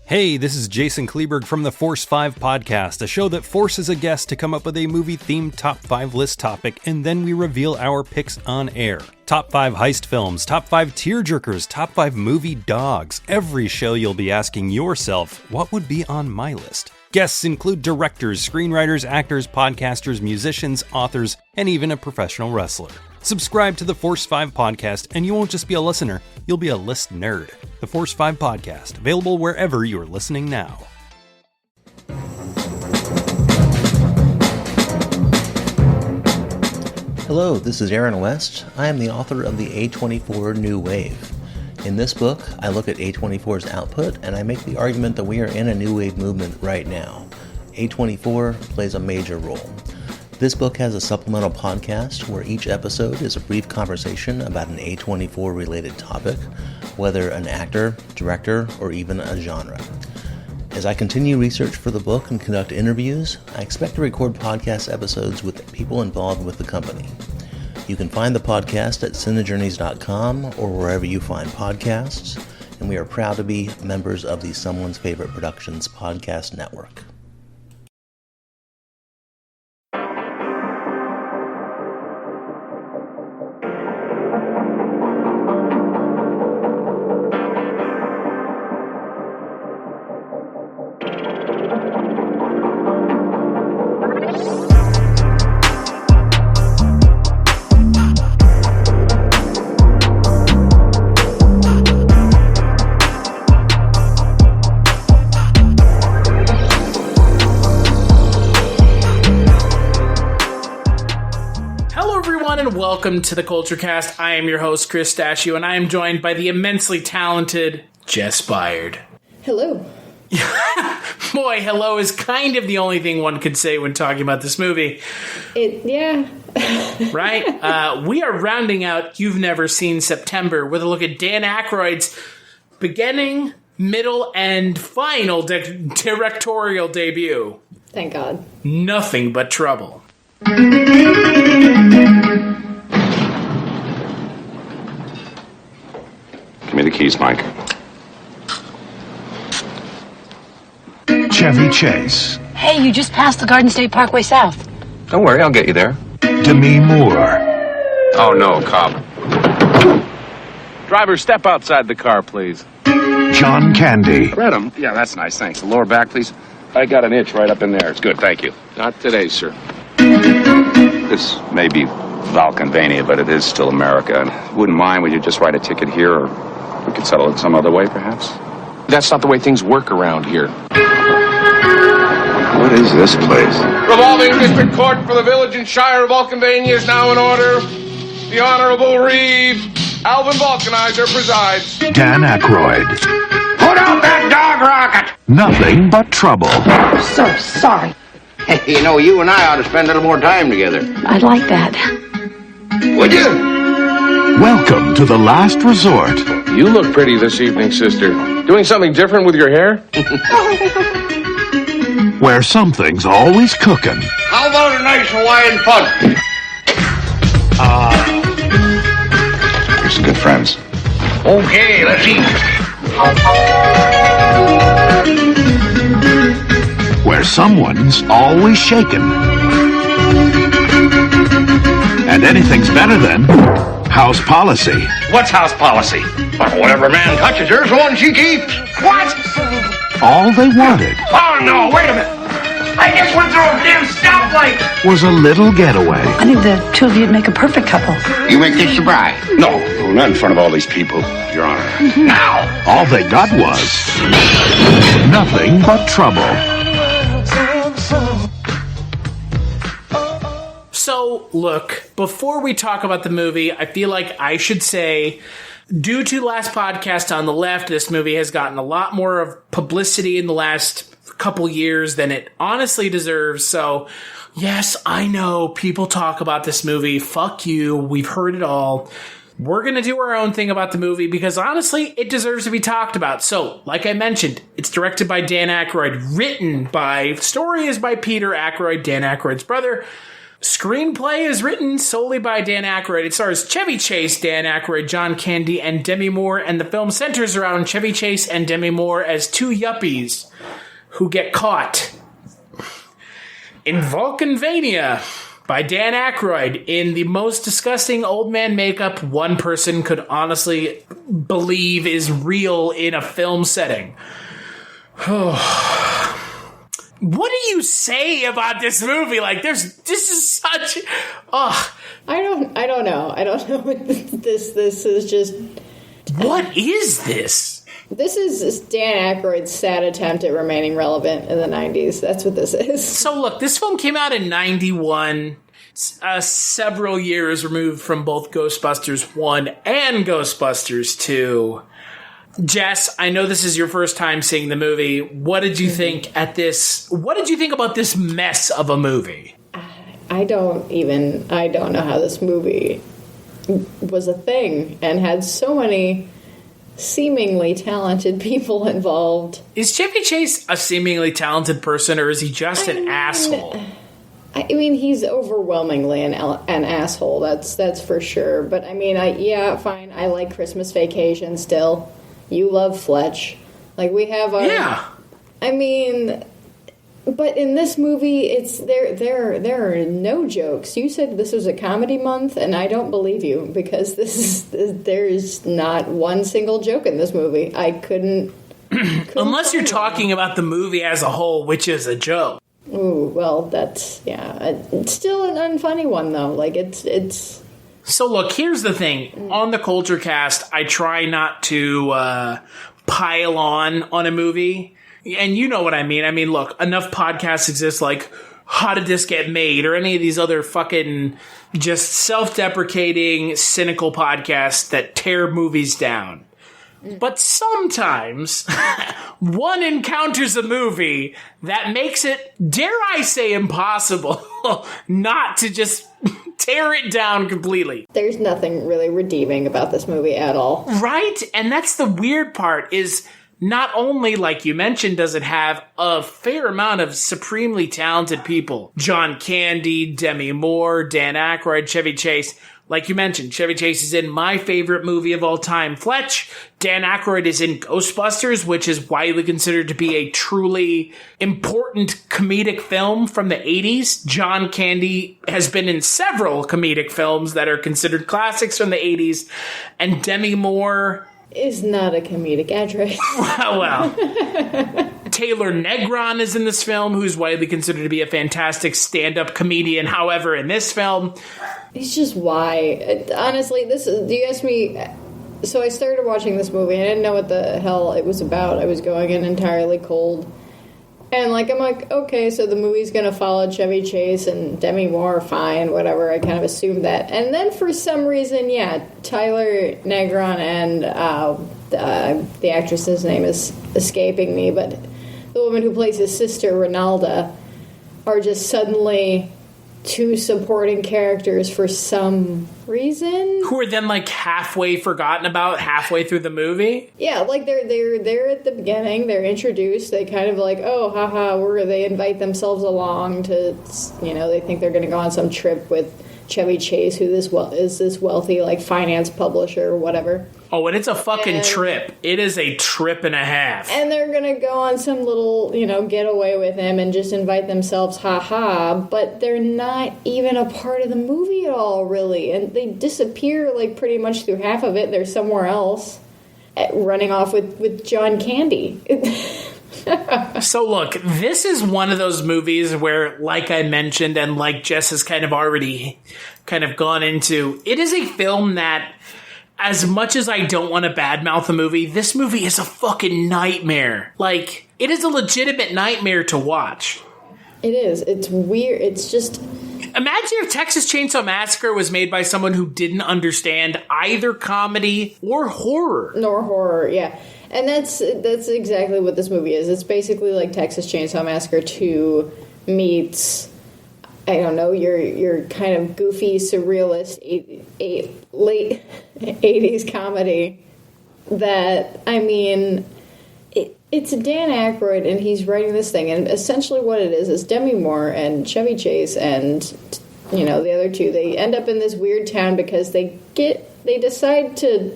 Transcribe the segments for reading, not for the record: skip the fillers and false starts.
Hey, this is Jason Kleberg from the Force 5 podcast, a show that forces a guest to come up with a movie-themed top 5 list topic, and then we reveal our picks on air. Top 5 heist films, top 5 tearjerkers, top 5 movie dogs. Every show you'll be asking yourself, what would be on my list? Guests include directors, screenwriters, actors, podcasters, musicians, authors, and even a professional wrestler. Subscribe to the Force 5 podcast, and you won't just be a listener, you'll be a list nerd. The Force 5 podcast, available wherever you're listening now. Hello, this is Aaron West. I am the author of the A24 New Wave. In this book, I look at A24's output, and I make the argument that we are in a new wave movement right now. A24 plays a major role. This book has a supplemental podcast where each episode is a brief conversation about an A24 related topic, whether an actor, director, or even a genre. As I continue research for the book and conduct interviews, I expect to record podcast episodes with people involved with the company. You can find the podcast at cinejourneys.com or wherever you find podcasts, and we are proud to be members of the Someone's Favorite Productions podcast network. Welcome to the Kulturecast. I am your host, Chris Stachiw, and I am joined by the immensely talented Jess, Byard. Hello. Boy, hello is kind of the only thing one could say when talking about this movie. Yeah. Right? We are rounding out You've Never Seen September with a look at Dan Aykroyd's beginning, middle, and final directorial debut. Thank God. Nothing But Trouble. Give me the keys, Mike. Chevy Chase. Hey, you just passed the Garden State Parkway South. Don't worry, I'll get you there. Demi Moore. Oh, no, cop. Driver, step outside the car, please. John Candy. Read 'em? Yeah, that's nice, thanks. The lower back, please. I got an itch right up in there. It's good, thank you. Not today, sir. This may be Valkenvania, but it is still America. And wouldn't mind, would you just write a ticket here, or we could settle it some other way, perhaps? That's not the way things work around here. What is this place? Revolving District Court for the Village and Shire of Vulcanvania is now in order. The Honorable Reeve Alvin Vulcanizer presides. Dan Aykroyd. Put out that dog rocket! Nothing But Trouble. So sorry. Hey, you know, you and I ought to spend a little more time together. I'd like that. Would you? Welcome to the last resort. You look pretty this evening, sister. Doing something different with your hair? Where something's always cooking. How about a nice Hawaiian punch? You're some good friends. Okay, let's eat. Where someone's always shaken. And anything's better than house policy. What's house policy? Whatever a man touches, there's one she keeps. What? All they wanted Oh, no, wait a minute. I just went through a damn stoplight. was a little getaway. I think the two of you'd make a perfect couple. You make this your bride. No, not in front of all these people, Your Honor. Now. All they got was nothing but trouble. So, look, before we talk about the movie, I feel like I should say, due to last podcast on the left, this movie has gotten a lot more of publicity in the last couple years than it honestly deserves. So, yes, I know people talk about this movie. Fuck you. We've heard it all. We're going to do our own thing about the movie because honestly, it deserves to be talked about. So, like I mentioned, it's directed by Dan Aykroyd, story is by Peter Aykroyd, Dan Aykroyd's brother. Screenplay is written solely by Dan Aykroyd. It stars Chevy Chase, Dan Aykroyd, John Candy, and Demi Moore, and the film centers around Chevy Chase and Demi Moore as two yuppies who get caught in Vulcanvania by Dan Aykroyd in the most disgusting old man makeup one person could honestly believe is real in a film setting. What do you say about this movie? Like, this is such. I don't know. I don't know what this is just. What is this? This is Dan Aykroyd's sad attempt at remaining relevant in the 90s. That's what this is. So look, this film came out in 91, several years removed from both Ghostbusters 1 and Ghostbusters 2. Jess, I know this is your first time seeing the movie. What did you think what did you think about this mess of a movie? I don't know how this movie was a thing and had so many seemingly talented people involved. Is Chevy Chase a seemingly talented person, or is he just an asshole? I mean, he's overwhelmingly an asshole. That's for sure. But I mean, fine. I like Christmas Vacation still. You love Fletch. Like, we have our... Yeah. I mean, but in this movie, it's there are no jokes. You said this was a comedy month, and I don't believe you, because there's not one single joke in this movie. I couldn't Unless you're talking about the movie as a whole, which is a joke. Ooh, well, that's... Yeah. It's still an unfunny one, though. Like, it's... So look, here's the thing. On the Kulturecast, I try not to pile on a movie. And you know what I mean. I mean, look, enough podcasts exist like How Did This Get Made? Or any of these other fucking just self-deprecating, cynical podcasts that tear movies down. But sometimes one encounters a movie that makes it, dare I say, impossible not to just tear it down completely. There's nothing really redeeming about this movie at all. Right? And that's the weird part, is not only, like you mentioned, does it have a fair amount of supremely talented people. John Candy, Demi Moore, Dan Aykroyd, Chevy Chase. Like you mentioned, Chevy Chase is in my favorite movie of all time, Fletch. Dan Aykroyd is in Ghostbusters, which is widely considered to be a truly important comedic film from the 80s. John Candy has been in several comedic films that are considered classics from the 80s. And Demi Moore is not a comedic actress. Well, Taylor Negron is in this film, who's widely considered to be a fantastic stand-up comedian. However, in this film... It's just why. Honestly, you asked me... So I started watching this movie, and I didn't know what the hell it was about. I was going in entirely cold. And, I'm like, okay, so the movie's going to follow Chevy Chase and Demi Moore, fine, whatever. I kind of assumed that. And then for some reason, Tyler Negron and the actress's name is escaping me, but the woman who plays his sister, Ronalda, are just suddenly two supporting characters for some reason. Who are then halfway forgotten about halfway through the movie? Yeah, they're at the beginning, they're introduced, they kind of oh, haha, they invite themselves along to, they think they're going to go on some trip with Chevy Chase, who is this wealthy, finance publisher or whatever. Oh, and it's a fucking trip. It is a trip and a half. And they're going to go on some little, getaway with him and just invite themselves, but they're not even a part of the movie at all, really. And they disappear, pretty much through half of it. They're somewhere else, running off with John Candy. So look, this is one of those movies where, like I mentioned, and like Jess has kind of already gone into, it is a film that, as much as I don't want to badmouth the movie, this movie is a fucking nightmare. It is a legitimate nightmare to watch. It is. It's weird. It's just... Imagine if Texas Chainsaw Massacre was made by someone who didn't understand either comedy or horror. Nor horror, yeah. And that's exactly what this movie is. It's basically like Texas Chainsaw Massacre 2 meets, I don't know, your kind of goofy, surrealist late 80s comedy that, I mean, it's Dan Aykroyd, and he's writing this thing, and essentially what it is Demi Moore and Chevy Chase and the other two. They end up in this weird town because they decide to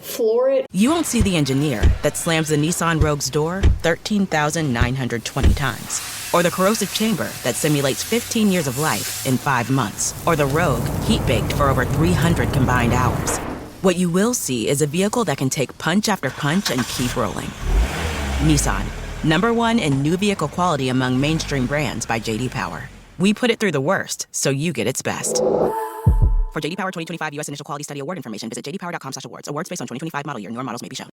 floor it. You won't see the engineer that slams the Nissan Rogue's door 13,920 times. Or the corrosive chamber that simulates 15 years of life in 5 months. Or the Rogue heat-baked for over 300 combined hours. What you will see is a vehicle that can take punch after punch and keep rolling. Nissan, #1 in new vehicle quality among mainstream brands by J.D. Power. We put it through the worst, so you get its best. For J.D. Power 2025 U.S. Initial Quality Study Award information, visit jdpower.com/awards. Awards based on 2025 model year. Newer models may be shown.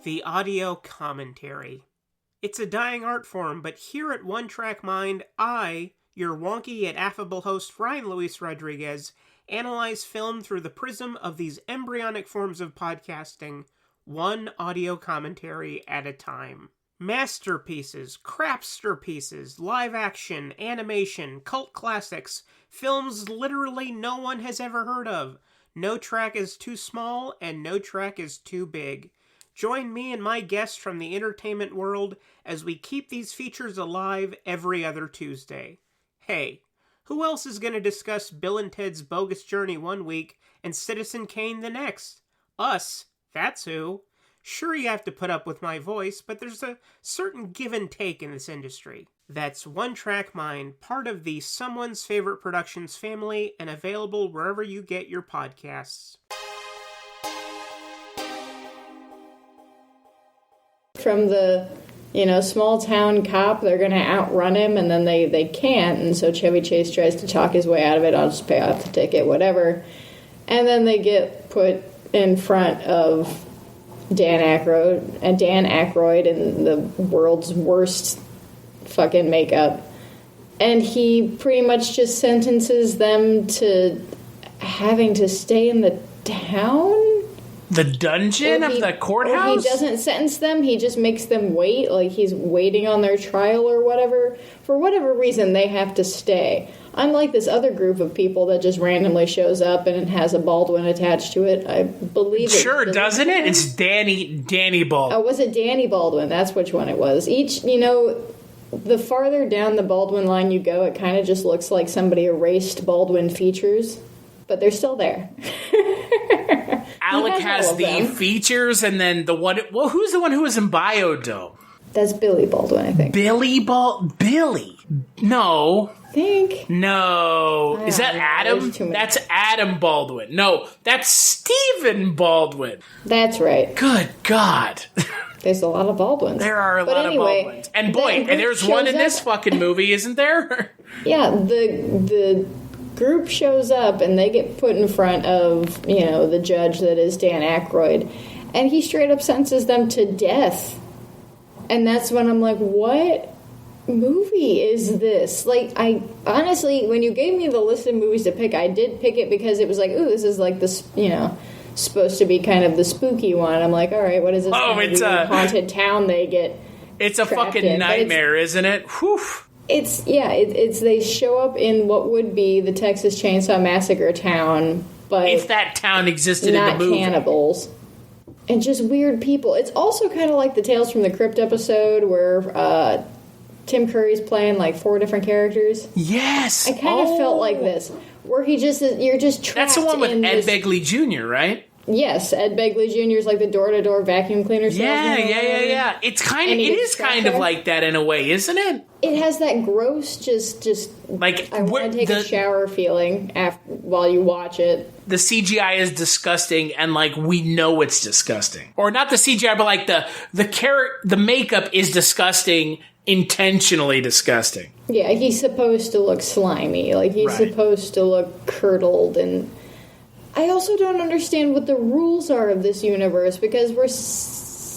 The audio commentary. It's a dying art form, but here at One Track Mind, I, your wonky yet affable host Ryan Luis Rodriguez, analyze film through the prism of these embryonic forms of podcasting, one audio commentary at a time. Masterpieces, crapster pieces, live action, animation, cult classics, films literally no one has ever heard of. No track is too small and no track is too big. Join me and my guests from the entertainment world as we keep these features alive every other Tuesday. Hey, who else is going to discuss Bill and Ted's Bogus Journey one week and Citizen Kane the next? Us, that's who. Sure, you have to put up with my voice, but there's a certain give and take in this industry. That's One Track Mind, part of the Someone's Favorite Productions family, and available wherever you get your podcasts. From the, small town cop, they're going to outrun him, and then they can't, and so Chevy Chase tries to talk his way out of it. I'll just pay off the ticket, whatever. And then they get put in front of Dan Aykroyd in the world's worst fucking makeup. And he pretty much just sentences them to having to stay in the town? The dungeon of the courthouse? Or he doesn't sentence them, he just makes them wait, like he's waiting on their trial or whatever. For whatever reason, they have to stay. Unlike this other group of people that just randomly shows up and it has a Baldwin attached to it, I believe it. Sure, doesn't it? It's Danny Baldwin. Oh, was it Danny Baldwin? That's which one it was. The farther down the Baldwin line you go, it kind of just looks like somebody erased Baldwin features, but they're still there. Alec has the features, and then the one... Well, who's the one who was in Biodome? That's Billy Baldwin, I think. Billy? No. Think? No. Is that Adam? That's Adam Baldwin. No, that's Stephen Baldwin. That's right. Good God. There's a lot of Baldwins. There are a lot of Baldwins. And boy, and there's one in this fucking movie, isn't there? Yeah, the group shows up and they get put in front of, the judge that is Dan Aykroyd, and he straight up sentences them to death. And that's when I'm like, what movie is this? Like, I honestly, when you gave me the list of movies to pick, I did pick it because it was like, ooh, this is like this, supposed to be kind of the spooky one. I'm like, all right, what is this? Oh, it's a haunted town they get. It's a fucking nightmare, isn't it? Whew. It's they show up in what would be the Texas Chainsaw Massacre town, but if that town existed in the movie. Not cannibals. And just weird people. It's also kind of like the Tales from the Crypt episode where Tim Curry's playing like 4 different characters. Yes. I kind of felt like this, where you're just trapped. That's the one with Ed Begley Jr., right? Yes, Ed Begley Jr. is like the door-to-door vacuum cleaner salesman. Yeah. It is kind of like that in a way, isn't it? It has that gross, just like I want to take a shower feeling while you watch it. The CGI is disgusting, and like we know it's disgusting, or not the CGI, but like the makeup is disgusting, intentionally disgusting. Yeah, he's supposed to look slimy, like he's supposed to look curdled, and I also don't understand what the rules are of this universe, because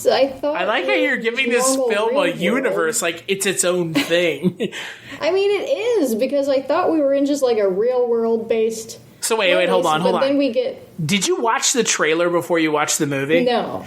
I like how you're giving this film a universe, like it's its own thing. I mean, it is, because I thought we were in just like a real world based. So wait, hold on. Then we get. Did you watch the trailer before you watched the movie? No.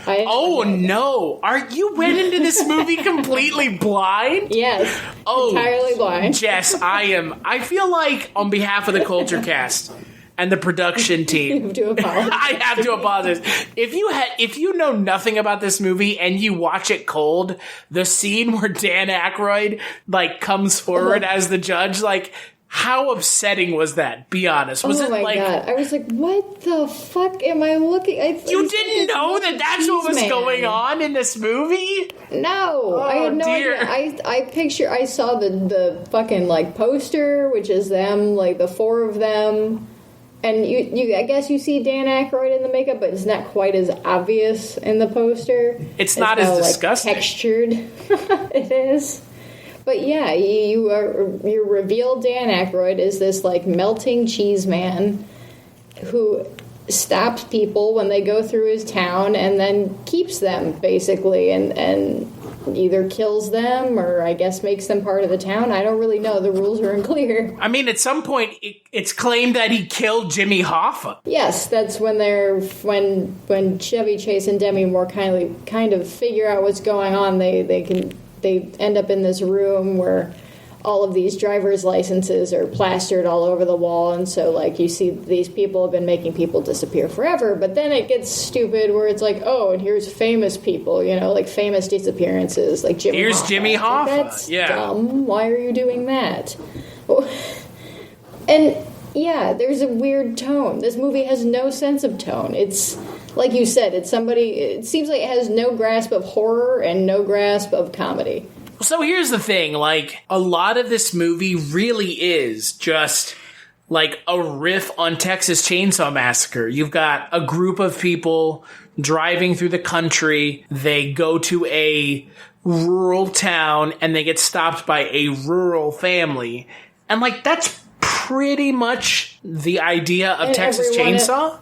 No! You went into this movie completely blind? Yes. Entirely blind. Jess, I feel like on behalf of the Kulturecast, and the production team. You have to apologize. I have to apologize. If you know nothing about this movie and you watch it cold, the scene where Dan Aykroyd like comes forward as the judge, like, how upsetting was that? Be honest. Was it like? God. I was like, what the fuck am I looking? You didn't know that's what was going on in this movie? No, I had no idea. I saw the fucking like poster, which is them, like the four of them, and you I guess you see Dan Aykroyd in the makeup, but it's not quite as obvious in the poster. It's not as disgusting. Textured it is. But yeah, you reveal Dan Aykroyd is this like melting cheese man who stops people when they go through his town and then keeps them basically and either kills them or I guess makes them part of the town. I don't really know. The rules are unclear. I mean, at some point it's claimed that he killed Jimmy Hoffa. Yes, that's when when Chevy Chase and Demi Moore kind of figure out what's going on. They end up in this room where all of these driver's licenses are plastered all over the wall, and so like you see these people have been making people disappear forever, but then it gets stupid where it's like, oh, and here's famous people, like famous disappearances, like Jimmy Here's Hoffa. Jimmy Hoffa. That's dumb. Why are you doing that? And yeah, there's a weird tone. This movie has no sense of tone. It's like you said, it seems like it has no grasp of horror and no grasp of comedy. So here's the thing, like, a lot of this movie really is just like a riff on Texas Chainsaw Massacre. You've got a group of people driving through the country. They go to a rural town and they get stopped by a rural family. And like, that's pretty much the idea of Texas Chainsaw.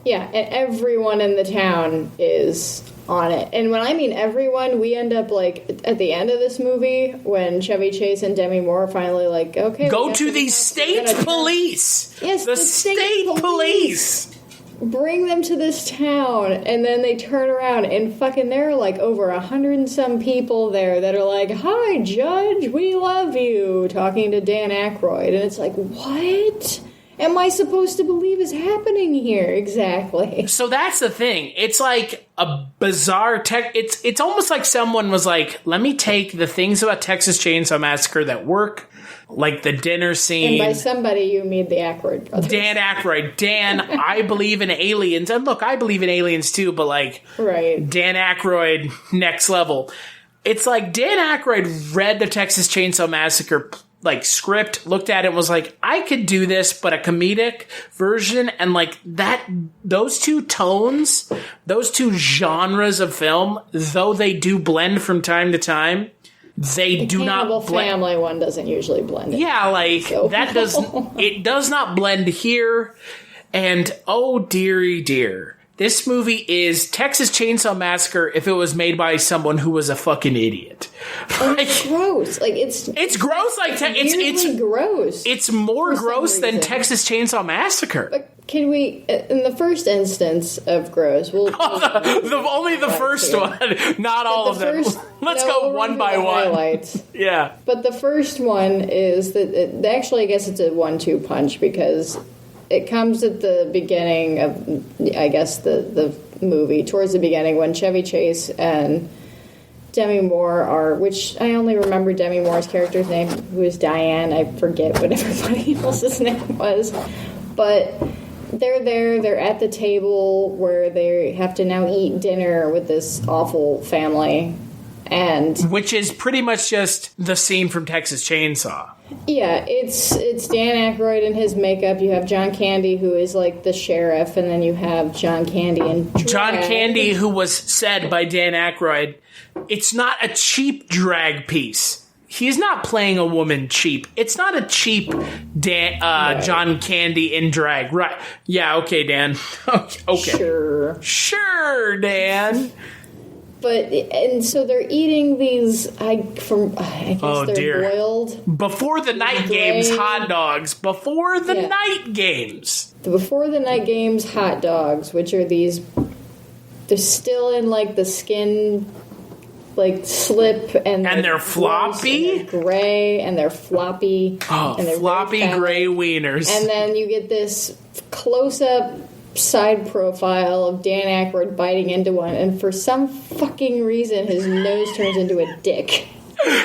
Yeah, and everyone in the town is on it. And when I mean everyone, we end up, like, at the end of this movie, when Chevy Chase and Demi Moore finally, like, okay... Go to the state police! Yes, the state police! Bring them to this town, and then they turn around, and fucking there are, like, over 100 and some people there that are like, hi, Judge, we love you, talking to Dan Aykroyd. And it's like, what am I supposed to believe is happening here exactly? So that's the thing. It's like a bizarre it's almost like someone was like, let me take the things about Texas Chainsaw Massacre that work, like the dinner scene. And by somebody, you mean the Aykroyd brothers. Dan Aykroyd. Dan, I believe in aliens. And look, I believe in aliens too, but like, right. Dan Aykroyd, next level. It's like Dan Aykroyd read the Texas Chainsaw Massacre like script, looked at it and was like, I could do this, but a comedic version. And like that, those two tones, those two genres of film, though they do blend from time to time, they do not blend. The Family one doesn't usually blend. Yeah, like that it does not blend here. And oh dearie dear, this movie is Texas Chainsaw Massacre if it was made by someone who was a fucking idiot. It's gross. Like it's gross. Like it's gross. It's more gross than Texas Chainsaw Massacre. But can we, in the first instance of gross, we'll only the first one, not all of them. Let's go one by one. Highlights. Yeah. But the first one is that actually, I guess it's a 1-2 punch because it comes at the beginning of, I guess, the movie, towards the beginning, when Chevy Chase and Demi Moore are, which I only remember Demi Moore's character's name, who is Diane. I forget what everybody else's name was. But they're there, they're at the table where they have to now eat dinner with this awful family. And which is pretty much just the scene from Texas Chainsaw. Yeah, it's Dan Aykroyd in his makeup. You have John Candy, who is like the sheriff, and then you have John Candy and John Candy, who was said by Dan Aykroyd, it's not a cheap drag piece. He's not playing a woman cheap. It's not a cheap right. John Candy in drag. Right. Yeah, okay, Dan. Okay. Sure, Dan. But, and so they're eating these, I guess they're boiled. Before the night games hot dogs. Before the night games. Before the night games hot dogs, which are these, they're still in like the skin like slip and they're floppy, and they're gray, and they're floppy. Oh, and they're floppy gray wieners. And then you get this close-up side profile of Dan Aykroyd biting into one, and for some fucking reason, his nose turns into a dick.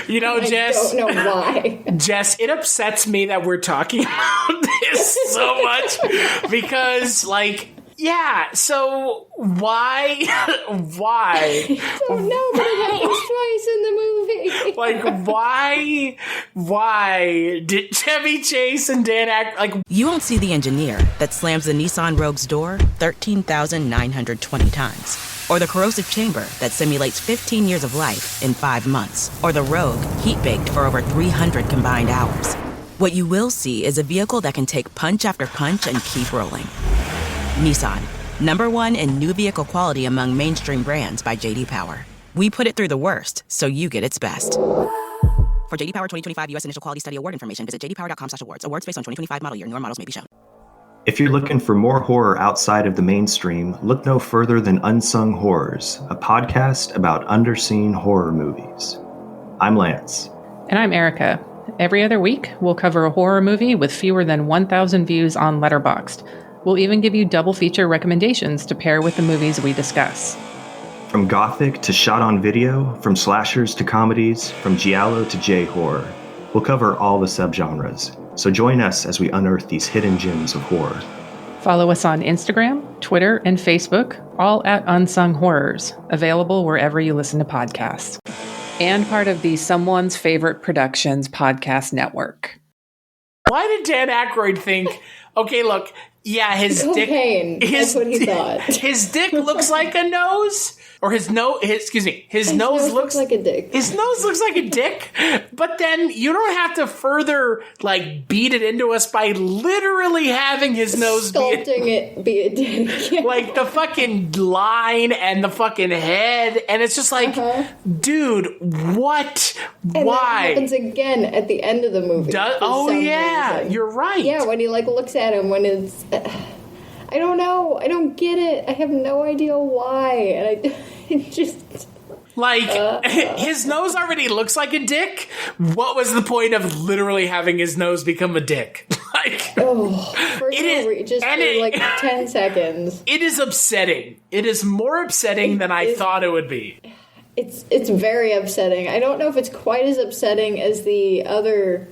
You know, Jess, I don't know why. Jess, it upsets me that we're talking about this so much because, like, yeah, so why? I don't know, but it happens twice in the movie. Like, why did Chevy Chase and Dan Aykroyd, like... You won't see the engineer that slams the Nissan Rogue's door 13,920 times. Or the corrosive chamber that simulates 15 years of life in 5 months. Or the Rogue heat-baked for over 300 combined hours. What you will see is a vehicle that can take punch after punch and keep rolling. Nissan, #1 in new vehicle quality among mainstream brands by J.D. Power. We put it through the worst, so you get its best. For J.D. Power 2025 U.S. Initial Quality Study Award information, visit jdpower.com/awards. Awards based on 2025 model year. Newer models may be shown. If you're looking for more horror outside of the mainstream, look no further than Unsung Horrors, a podcast about underseen horror movies. I'm Lance. And I'm Erica. Every other week, we'll cover a horror movie with fewer than 1,000 views on Letterboxd. We'll even give you double feature recommendations to pair with the movies we discuss. From gothic to shot on video, from slashers to comedies, from giallo to J-horror, we'll cover all the subgenres. So join us as we unearth these hidden gems of horror. Follow us on Instagram, Twitter, and Facebook, all at Unsung Horrors, available wherever you listen to podcasts. And part of the Someone's Favorite Productions podcast network. Why did Dan Aykroyd think, okay, look, yeah, his cocaine. dick... That's what he thought. His dick looks like a nose... Or his nose looks like a dick. His nose looks like a dick, but then you don't have to further, like, beat it into us by literally having his nose be a dick. Like, the fucking line and the fucking head, and it's just like, dude, what? And why? that happens again at the end of the movie. Oh, yeah, reason. You're right. Yeah, when he, like, looks at him when it's... I don't know. I don't get it. I have no idea why. And it just... Like, his nose already looks like a dick. What was the point of literally having his nose become a dick? Like, for 10 seconds. It is upsetting. It is more upsetting than I thought it would be. It's very upsetting. I don't know if it's quite as upsetting as the other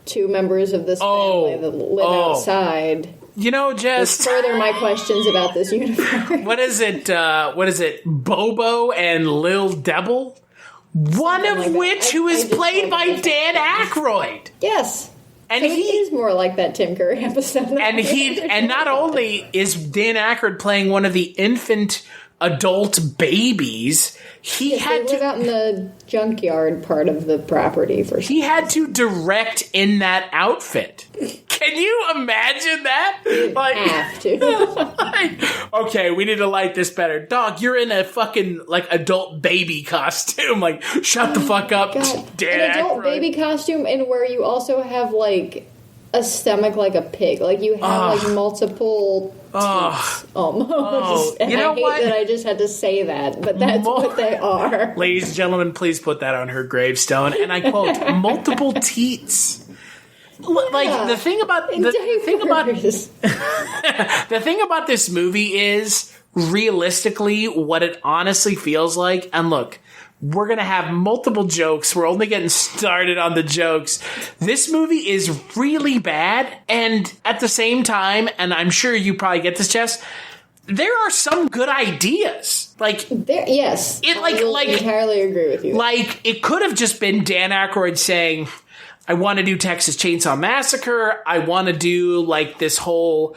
two members of this family that live outside. You know, Jess... further my questions about this universe. What is it? Bobo and Lil Devil? One of which who is played by Dan Aykroyd. Yes. And he is more like that Tim Curry episode. And not only is Dan Aykroyd playing one of the infant adult babies, they live out in the junkyard part of the property for he had to direct in that outfit. Can you imagine that? Like, have to. Okay, we need to light this better. Dog, you're in a fucking, like, adult baby costume. Like, shut the fuck up, Dan. An adult baby costume, and where you also have, like, a stomach like a pig. Like, you have, like, multiple teats, almost. And you know I hate that I just had to say that, but that's what they are. Ladies and gentlemen, please put that on her gravestone. And I quote, multiple teats. Like, the thing about this movie is, realistically, what it honestly feels like. And look, we're going to have multiple jokes. We're only getting started on the jokes. This movie is really bad. And at the same time, and I'm sure you probably get this, Jess, there are some good ideas. Like, yes. I entirely agree with you. Like, it could have just been Dan Aykroyd saying, I want to do Texas Chainsaw Massacre. I want to do, like, this whole,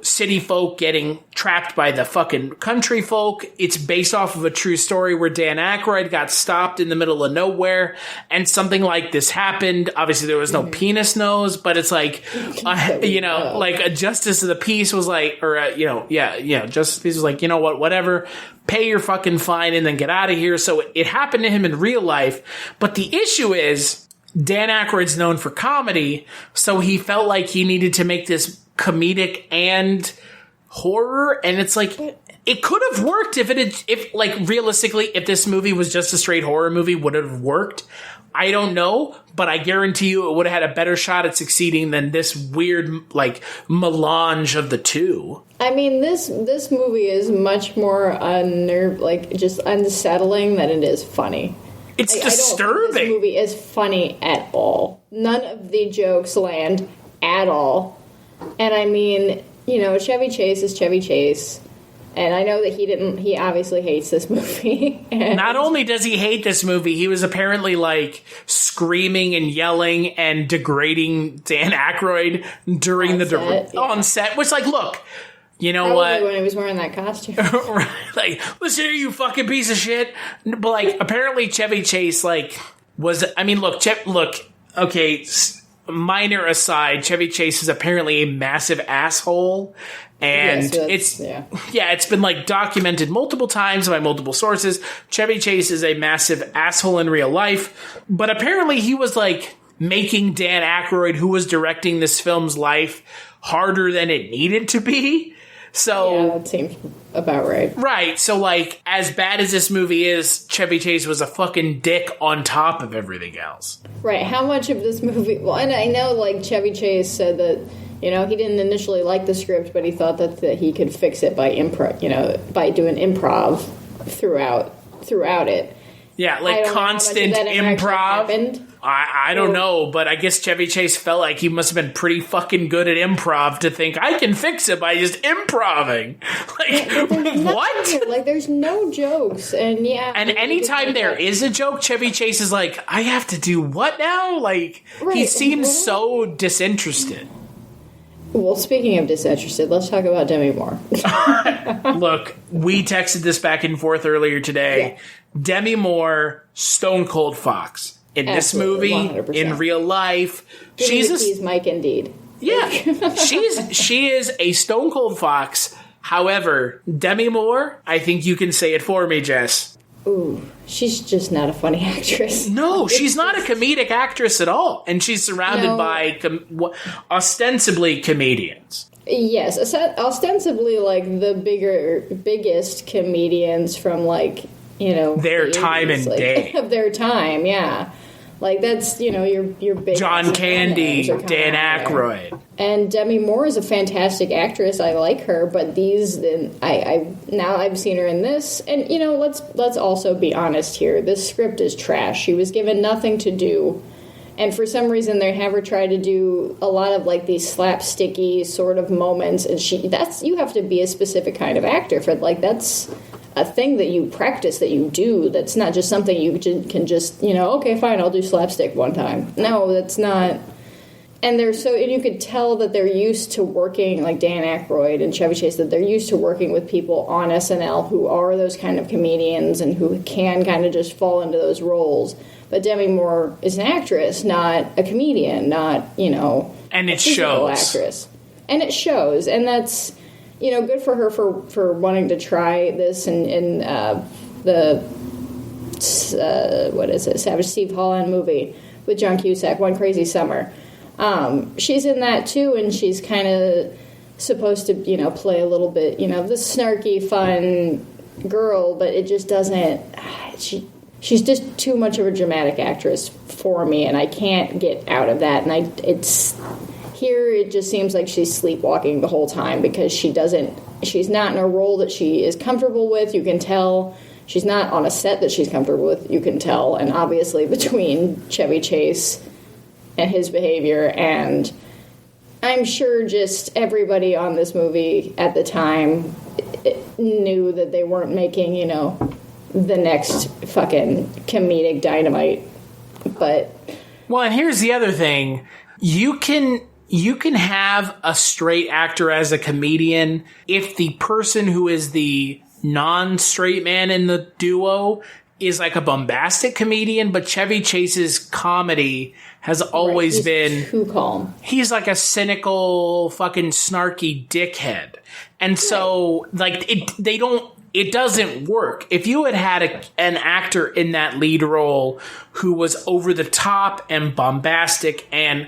city folk getting trapped by the fucking country folk. It's based off of a true story where Dan Aykroyd got stopped in the middle of nowhere and something like this happened. Obviously, there was no penis nose, but it's like, like a justice of the peace was like, or, justice of the peace was like, you know what, whatever. Pay your fucking fine and then get out of here. So it happened to him in real life. But the issue is, Dan Aykroyd's known for comedy, so he felt like he needed to make this comedic and horror, and it's like, it could have worked if realistically, if this movie was just a straight horror movie, would it have worked? I don't know, but I guarantee you it would have had a better shot at succeeding than this weird, like, melange of the two. I mean, this movie is much more just unsettling than it is funny. It's disturbing. I don't think this movie is funny at all. None of the jokes land at all. And I mean, Chevy Chase is Chevy Chase. And I know that he obviously hates this movie. Not only does he hate this movie, he was apparently, like, screaming and yelling and degrading Dan Aykroyd during on set. Which, like, look, you know what? When he was wearing that costume. Right, like, listen here, you fucking piece of shit. But, like, apparently Chevy Chase, like, okay, minor aside, Chevy Chase is apparently a massive asshole. And it's been, like, documented multiple times by multiple sources. Chevy Chase is a massive asshole in real life. But apparently he was, like, making Dan Aykroyd, who was directing this film's life, harder than it needed to be. So yeah, that seems about right. Right. So, like, as bad as this movie is, Chevy Chase was a fucking dick on top of everything else. Right. How much of this movie... Well, and I know, like, Chevy Chase said that, he didn't initially like the script, but he thought that he could fix it by by doing improv throughout it. Yeah, like constant improv. I don't know, but I guess Chevy Chase felt like he must have been pretty fucking good at improv to think, I can fix it by just improving. Like, what? Like, there's no jokes. And anytime there is a joke, Chevy Chase is like, I have to do what now? Like, he seems so disinterested. Well, speaking of disinterested, let's talk about Demi Moore. Look, we texted this back and forth earlier today. Yeah. Demi Moore, stone cold fox. In this movie, 100%. In real life, she's Mike indeed. Yeah, she is a stone cold fox. However, Demi Moore, I think you can say it for me, Jess. Ooh, she's just not a funny actress. No, she's not a comedic actress at all. And she's surrounded by ostensibly comedians. Yes, ostensibly, like, the biggest comedians from, like, their time and day. Of their time, yeah. Like, that's, your big... John Candy, Dan Aykroyd. And Demi Moore is a fantastic actress. I like her, but now I've seen her in this. And, let's also be honest here. This script is trash. She was given nothing to do. And for some reason, they have her try to do a lot of, like, these slapsticky sort of moments. And you have to be a specific kind of actor for, like, that's a thing that you practice, that you do. That's not just something you can just, okay, fine, I'll do slapstick one time. No, that's not. And you could tell that they're used to working, like Dan Aykroyd and Chevy Chase, that they're used to working with people on SNL who are those kind of comedians and who can kind of just fall into those roles. But Demi Moore is an actress, not a comedian, not, and it shows. Actress. And it shows, and that's, good for her for wanting to try this in the Savage Steve Holland movie with John Cusack, One Crazy Summer. She's in that too, and she's kind of supposed to, play a little bit, this snarky, fun girl, but it just doesn't. She's just too much of a dramatic actress for me, and I can't get out of that. And it just seems like she's sleepwalking the whole time because she's not in a role that she is comfortable with. You can tell she's not on a set that she's comfortable with. You can tell. And obviously between Chevy Chase and his behavior, and I'm sure just everybody on this movie at the time knew that they weren't making, the next fucking comedic dynamite. But well, and here's the other thing. You can have a straight actor as a comedian if the person who is the non-straight man in the duo is like a bombastic comedian, but Chevy Chase's comedy has always been too calm. He's like a cynical, fucking snarky dickhead. And so, like, it doesn't work. If you had an actor in that lead role who was over the top and bombastic and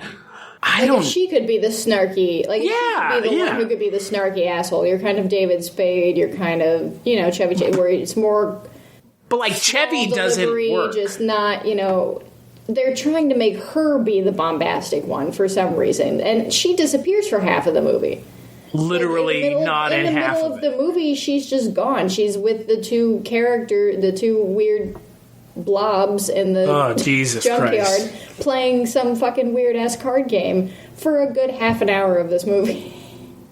If she could be the snarky, if she could be the one who could be the snarky asshole. You're kind of David Spade. You're kind of, Chevy Chase, where it's more. But like Chevy doesn't work. Just not, they're trying to make her be the bombastic one for some reason, and she disappears for half of the movie. Literally not in half of it. In the middle of the movie, she's just gone. She's with the two weird blobs in the junkyard playing some fucking weird-ass card game for a good half an hour of this movie.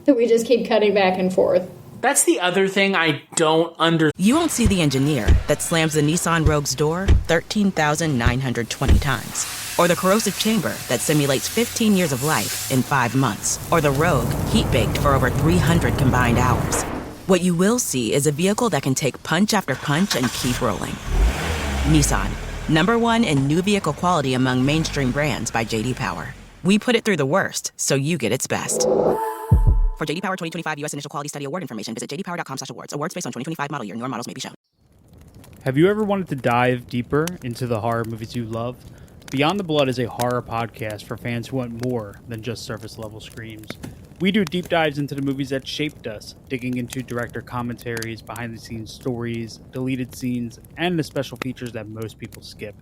We just keep cutting back and forth. That's the other thing I don't understand. You won't see the engineer that slams the Nissan Rogue's door 13,920 times. Or the corrosive chamber that simulates 15 years of life in 5 months. Or the Rogue heat-baked for over 300 combined hours. What you will see is a vehicle that can take punch after punch and keep rolling. Nissan, #1 in new vehicle quality among mainstream brands by J.D. Power. We put it through the worst, so you get its best. For J.D. Power 2025 U.S. Initial Quality Study Award information, visit jdpower.com/awards. Awards based on 2025 model year. Newer models may be shown. Have you ever wanted to dive deeper into the horror movies you love? Beyond the Blood is a horror podcast for fans who want more than just surface-level screams. We do deep dives into the movies that shaped us, digging into director commentaries, behind-the-scenes stories, deleted scenes, and the special features that most people skip.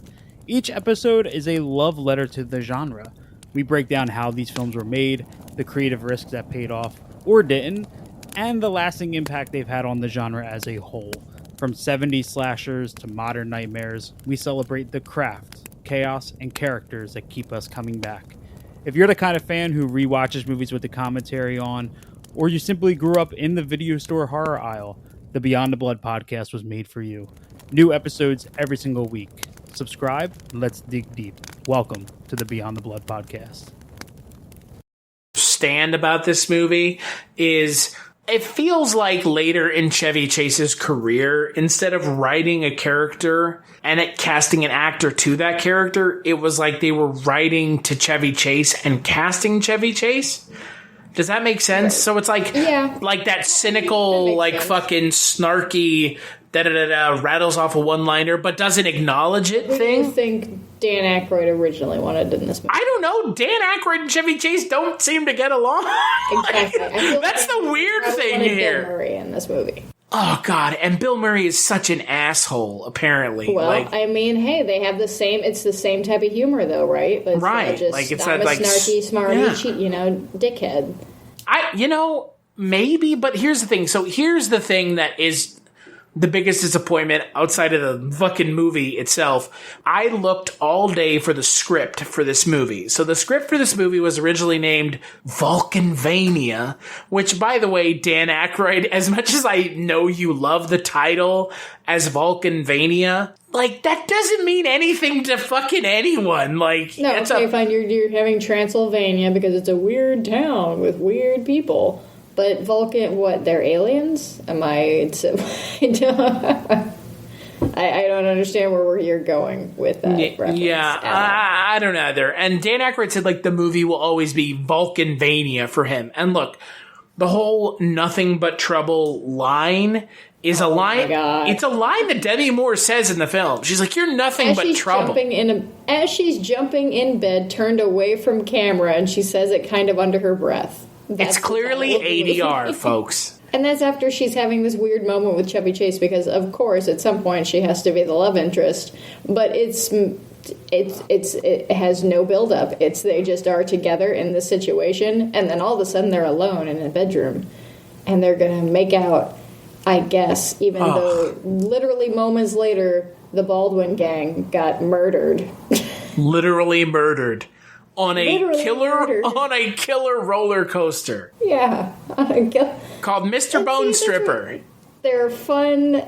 Each episode is a love letter to the genre. We break down how these films were made, the creative risks that paid off or didn't, and the lasting impact they've had on the genre as a whole. From 70s slashers to modern nightmares, we celebrate the craft, chaos, and characters that keep us coming back. If you're the kind of fan who rewatches movies with the commentary on, or you simply grew up in the video store horror aisle, the Beyond the Blood podcast was made for you. New episodes every single week. Subscribe, and let's dig deep. Welcome to the Beyond the Blood podcast. Stand about this movie is it feels like later in Chevy Chase's career, instead of writing a character and casting an actor to that character, it was like they were writing to Chevy Chase and casting Chevy Chase. Does that make sense? Right. So it's like that cynical, that fucking snarky rattles off a one-liner but doesn't acknowledge it Who thing. Do you think Dan Aykroyd originally wanted in this movie? I don't know. Dan Aykroyd and Chevy Chase don't seem to get along. Exactly. That's the weird thing here. Bill Murray in this movie. Oh, God. And Bill Murray is such an asshole, apparently. Well, hey, they have the same, it's the same type of humor, though, right? It's right. I'm a snarky, smarty, dickhead. Maybe, but here's the thing. So here's the thing that is the biggest disappointment outside of the fucking movie itself. I looked all day for the script for this movie. So the script for this movie was originally named Vulcanvania, which, by the way, Dan Aykroyd, as much as I know you love the title as Vulcanvania, that doesn't mean anything to fucking anyone. Fine. You're having Transylvania because it's a weird town with weird people. But Vulcan, they're aliens? I don't understand where you're going with that reference. Yeah, I don't either. And Dan Aykroyd said, the movie will always be Vulcanvania for him. And look, the whole nothing but trouble line is a line. It's a line that Demi Moore says in the film. She's like, you're nothing but trouble. As she's jumping in bed, turned away from camera, and she says it kind of under her breath. It's clearly ADR, folks. And that's after she's having this weird moment with Chevy Chase because, of course, at some point she has to be the love interest. But it has no build-up. They just are together in this situation, and then all of a sudden they're alone in a bedroom, and they're going to make out, I guess, even though literally moments later the Baldwin gang got murdered. Literally murdered. On a killer roller coaster. Yeah. Called Mr. Bone Stripper. There are fun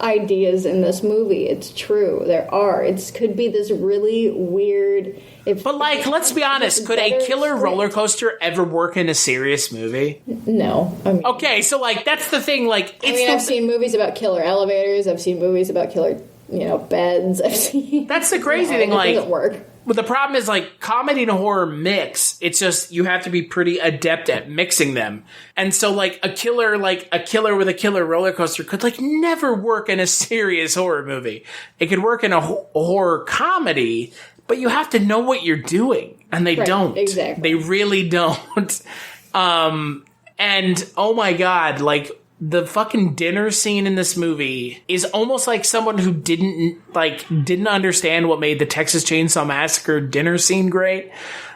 ideas in this movie. It's true. There are. It could be this really weird... let's be honest. Could a killer roller coaster ever work in a serious movie? No. Okay, so, that's the thing. I've seen movies about killer elevators. I've seen movies about killer, beds. That's the crazy thing. It doesn't work. But the problem is, comedy and horror mix. It's just, you have to be pretty adept at mixing them. And so, a killer with a killer roller coaster could, never work in a serious horror movie. It could work in a horror comedy, but you have to know what you're doing. And they don't. Exactly. They really don't. And oh my God, like the fucking dinner scene in this movie is almost like someone who didn't understand what made the Texas Chainsaw Massacre dinner scene great.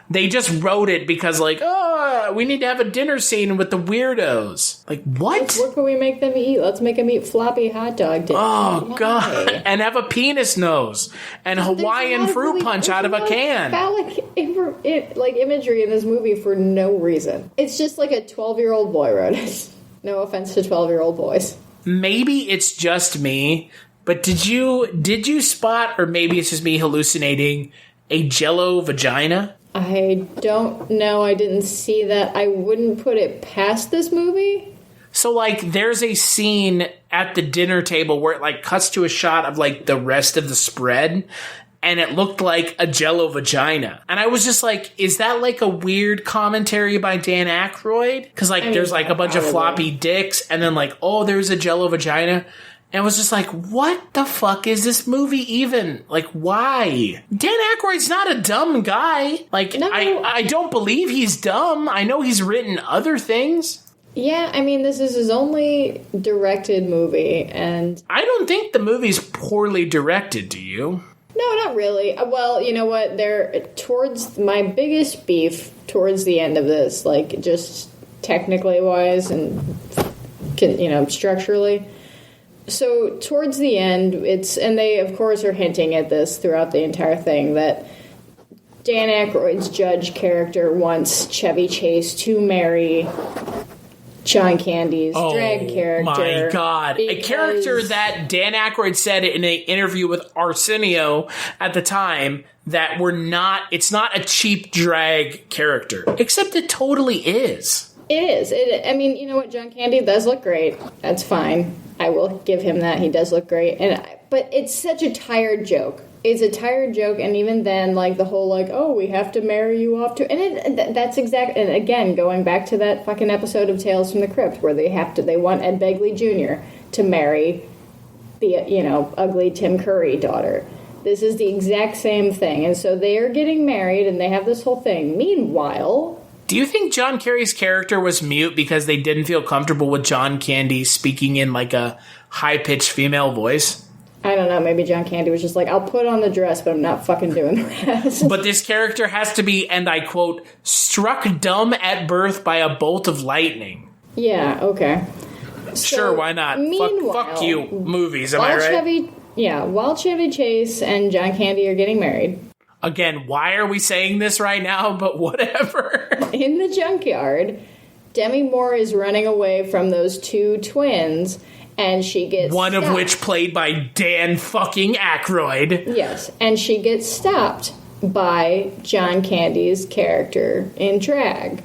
They just wrote it because like, oh, we need to have a dinner scene with the weirdos. Like, what? What can we make them eat? Let's make them eat floppy hot dog dinners. Oh, God. And have a penis nose. And Hawaiian fruit punch out of a can. Phallic imagery in this movie for no reason. It's just like a 12-year-old boy wrote it. No offense to 12-year-old boys. Maybe it's just me, but did you spot, or maybe it's just me hallucinating, a Jell-O vagina? I don't know. I didn't see that. I wouldn't put it past this movie. So, like, there's a scene at the dinner table where it, like, cuts to a shot of, like, the rest of the spread, and it looked like a Jell-O vagina. And I was just like, is that, like, a weird commentary by Dan Aykroyd? Because, like, there's, like, a bunch of floppy dicks, and then, like, oh, there's a Jell-O vagina. And I was just like, what the fuck is this movie even? Like, why? Dan Aykroyd's not a dumb guy. Like, no. I don't believe he's dumb. I know he's written other things. Yeah, I mean, this is his only directed movie, and... I don't think the movie's poorly directed, do you? No, not really. Well, you know what? Towards my biggest beef towards the end of this, like, just technically wise and, structurally... So, towards the end, and they, of course, are hinting at this throughout the entire thing, that Dan Aykroyd's judge character wants Chevy Chase to marry John Candy's drag character. Oh, my God. A character that Dan Aykroyd said in an interview with Arsenio at the time that it's not a cheap drag character. Except it totally is. It is. I mean, you know what? John Candy does look great. That's fine. I will give him that. He does look great. But it's such a tired joke. It's a tired joke, and even then, like, the whole, like, oh, we have to marry you off to... And that's exactly... And again, going back to that fucking episode of Tales from the Crypt, where they want Ed Begley Jr. to marry the, ugly Tim Curry daughter. This is the exact same thing. And so they are getting married, and they have this whole thing. Meanwhile... Do you think John Candy's character was mute because they didn't feel comfortable with John Candy speaking in, like, a high-pitched female voice? I don't know. Maybe John Candy was just like, I'll put on the dress, but I'm not fucking doing the rest. But this character has to be, and I quote, struck dumb at birth by a bolt of lightning. Yeah, okay. Sure, why not? Fuck you, movies, am I right? While Chevy Chase and John Candy are getting married... Again, why are we saying this right now? But whatever. In the junkyard, Demi Moore is running away from those two twins, and she gets one stopped. Of which played by Dan fucking Aykroyd. Yes, and she gets stopped by John Candy's character in drag.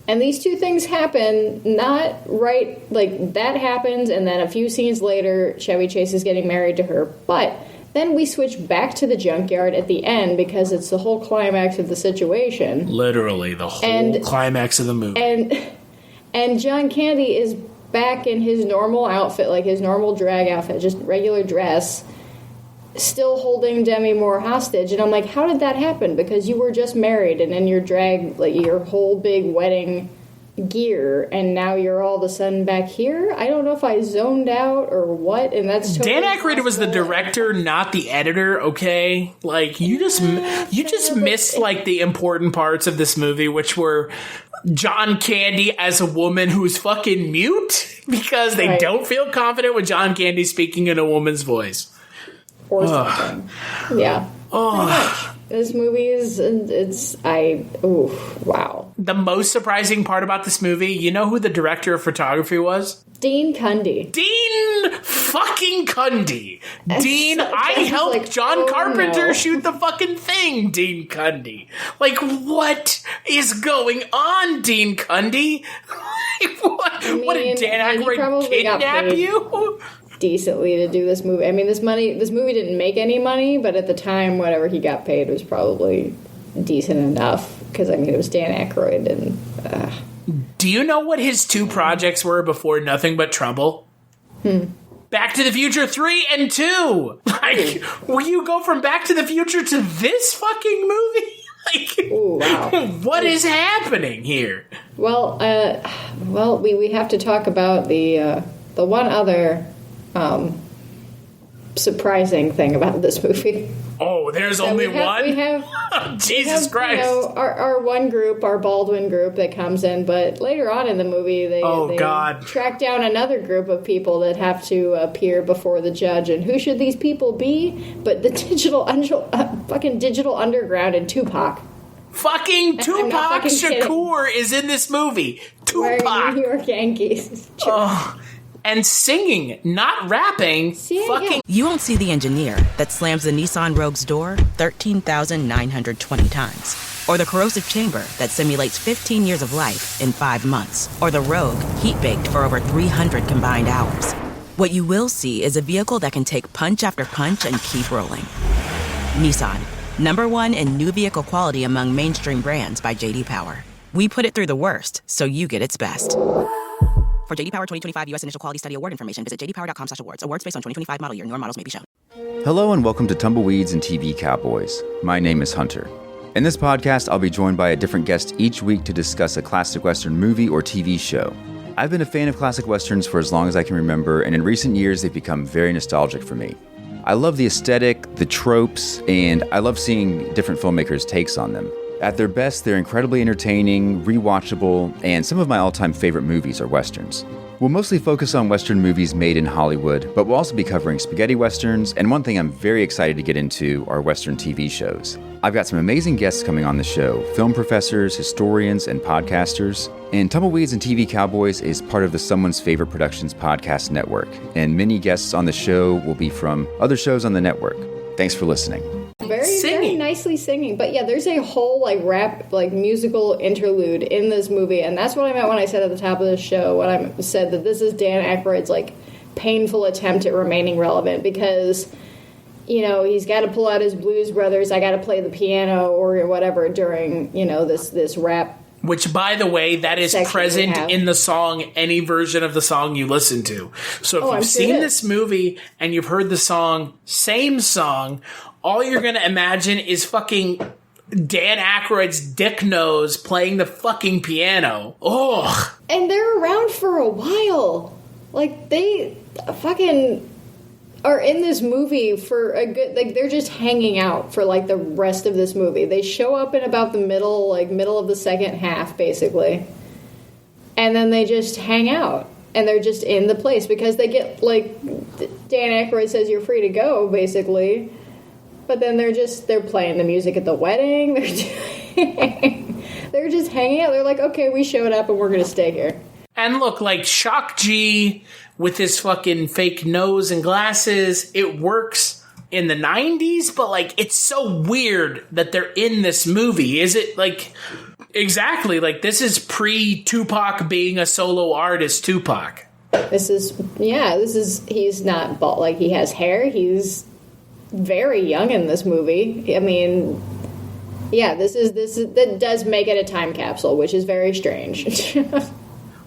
And these two things happen, not right, like, that happens, and then a few scenes later, Chevy Chase is getting married to her, but... Then we switch back to the junkyard at the end because it's the whole climax of the situation. Literally, the whole climax of the movie. And John Candy is back in his normal outfit, like his normal drag outfit, just regular dress, still holding Demi Moore hostage. And I'm like, how did that happen? Because you were just married and in your drag, like your whole big wedding gear, and now you're all of a sudden back here. I don't know if I zoned out or what, and that's totally Dan Aykroyd was the director, not the editor. Okay, like you just missed like the important parts of this movie, which were John Candy as a woman who's fucking mute because they don't feel confident with John Candy speaking in a woman's voice or something. Yeah. Oh. This movie wow. The most surprising part about this movie, you know who the director of photography was? Dean Cundy. Dean fucking Cundy. Dean, I helped like, John Carpenter shoot the fucking thing, Dean Cundy. Like, what is going on, Dean Cundy? What did Dan Aykroyd kidnap you? Decently to do this movie. I mean, this movie didn't make any money, but at the time, whatever he got paid was probably decent enough. Because, I mean, it was Dan Aykroyd. And do you know what his two projects were before Nothing But Trouble? Back to the Future 3 and 2. Like, will you go from Back to the Future to this fucking movie? Ooh, wow. What is happening here? Well, we have to talk about the one other surprising thing about this movie. Oh, there's only one? We have Jesus Christ. Our one group, our Baldwin group that comes in, but later on in the movie, they track down another group of people that have to appear before the judge. And who should these people be? But the fucking Digital Underground and Tupac. Fucking Tupac Shakur is in this movie. Tupac. Wearing New York Yankees. And singing, not rapping. You won't see the engineer that slams the Nissan Rogue's door 13,920 times. Or the corrosive chamber that simulates 15 years of life in 5 months. Or the Rogue heat-baked for over 300 combined hours. What you will see is a vehicle that can take punch after punch and keep rolling. Nissan, #1 in new vehicle quality among mainstream brands by J.D. Power. We put it through the worst, so you get its best. For J.D. Power 2025 U.S. Initial Quality Study Award information, visit jdpower.com/awards. Awards based on 2025 model year. Newer models may be shown. Hello and welcome to Tumbleweeds and TV Cowboys. My name is Hunter. In this podcast, I'll be joined by a different guest each week to discuss a classic Western movie or TV show. I've been a fan of classic Westerns for as long as I can remember, and in recent years, they've become very nostalgic for me. I love the aesthetic, the tropes, and I love seeing different filmmakers' takes on them. At their best, they're incredibly entertaining, rewatchable, and some of my all-time favorite movies are Westerns. We'll mostly focus on Western movies made in Hollywood, but we'll also be covering spaghetti Westerns, and one thing I'm very excited to get into are Western TV shows. I've got some amazing guests coming on the show, film professors, historians, and podcasters. And Tumbleweeds and TV Cowboys is part of the Someone's Favorite Productions podcast network, and many guests on the show will be from other shows on the network. Thanks for listening. Very nicely singing. But yeah, there's a whole rap, musical interlude in this movie, and that's what I meant when I said at the top of the show, when I said that this is Dan Aykroyd's painful attempt at remaining relevant, because he's got to pull out his Blues Brothers, I got to play the piano or whatever during this rap. Which, by the way, that is present in the song, any version of the song you listen to. So if you've seen this movie and you've heard the song, same song, all you're going to imagine is fucking Dan Aykroyd's dick nose playing the fucking piano. Ugh. And they're around for a while. They fucking are in this movie for a good, they're just hanging out for the rest of this movie. They show up in about the middle of the second half, basically. And then they just hang out. And they're just in the place because they get, Dan Aykroyd says you're free to go, basically. But then they're playing the music at the wedding. They're just hanging out. They're like, okay, we showed up and we're going to stay here. And look, Shock G with his fucking fake nose and glasses, it works in the 90s, but it's so weird that they're in this movie. Is it exactly this is pre-Tupac being a solo artist Tupac. He's not bald, he has hair, he's very young in this movie. I mean, yeah, that does make it a time capsule, which is very strange.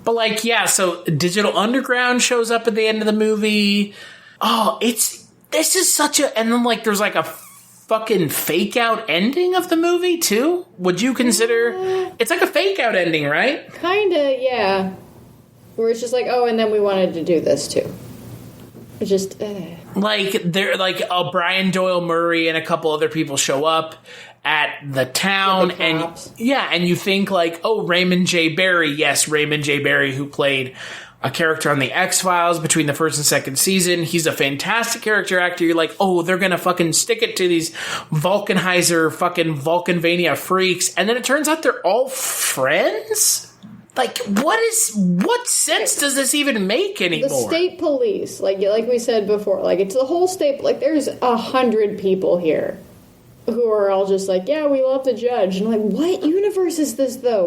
But so Digital Underground shows up at the end of the movie. Oh, this is such a, and then there's a fucking fake out ending of the movie too. Would you consider it's a fake out ending, right? Kinda, yeah. Where it's just and then we wanted to do this too. Just they're Brian Doyle Murray and a couple other people show up at the town, and you think Raymond J. Barry, yes, Raymond J. Barry, who played a character on the X-Files between the first and second season. He's a fantastic character actor. You're they're gonna fucking stick it to these Vulcanizer fucking Vulcanvania freaks, and then it turns out they're all friends. What sense does this even make anymore? The state police, like we said before, it's the whole state. There's 100 people here who are all just yeah, we love the judge. And what universe is this though?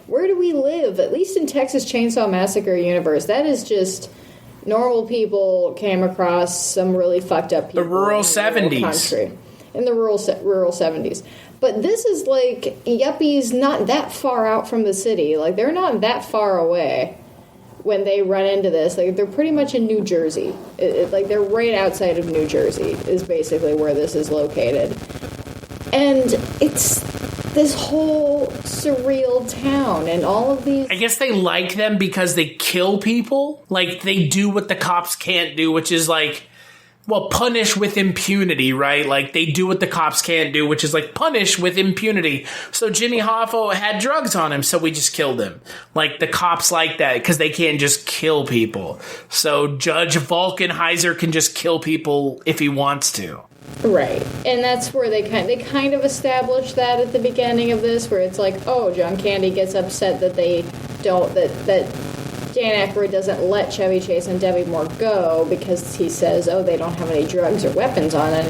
Where do we live? At least in Texas Chainsaw Massacre universe, that is just normal people came across some really fucked up people. The rural 70s. In the rural 70s. But this is yuppies not that far out from the city. They're not that far away when they run into this. They're pretty much in New Jersey. They're right outside of New Jersey is basically where this is located. And this whole surreal town and all of these... I guess they like them because they kill people. Like, they do what the cops can't do, which is like, well, punish with impunity, right? Like, they do what the cops can't do, which is like, punish with impunity. So Jimmy Hoffa had drugs on him, so we just killed him. Like, the cops like that because they can't just kill people. So Judge Volkenheiser can just kill people if he wants to. Right. And that's where they kind of established that at the beginning of this, where it's like, oh, John Candy gets upset that that Dan Aykroyd doesn't let Chevy Chase and Demi Moore go because he says, oh, they don't have any drugs or weapons on them.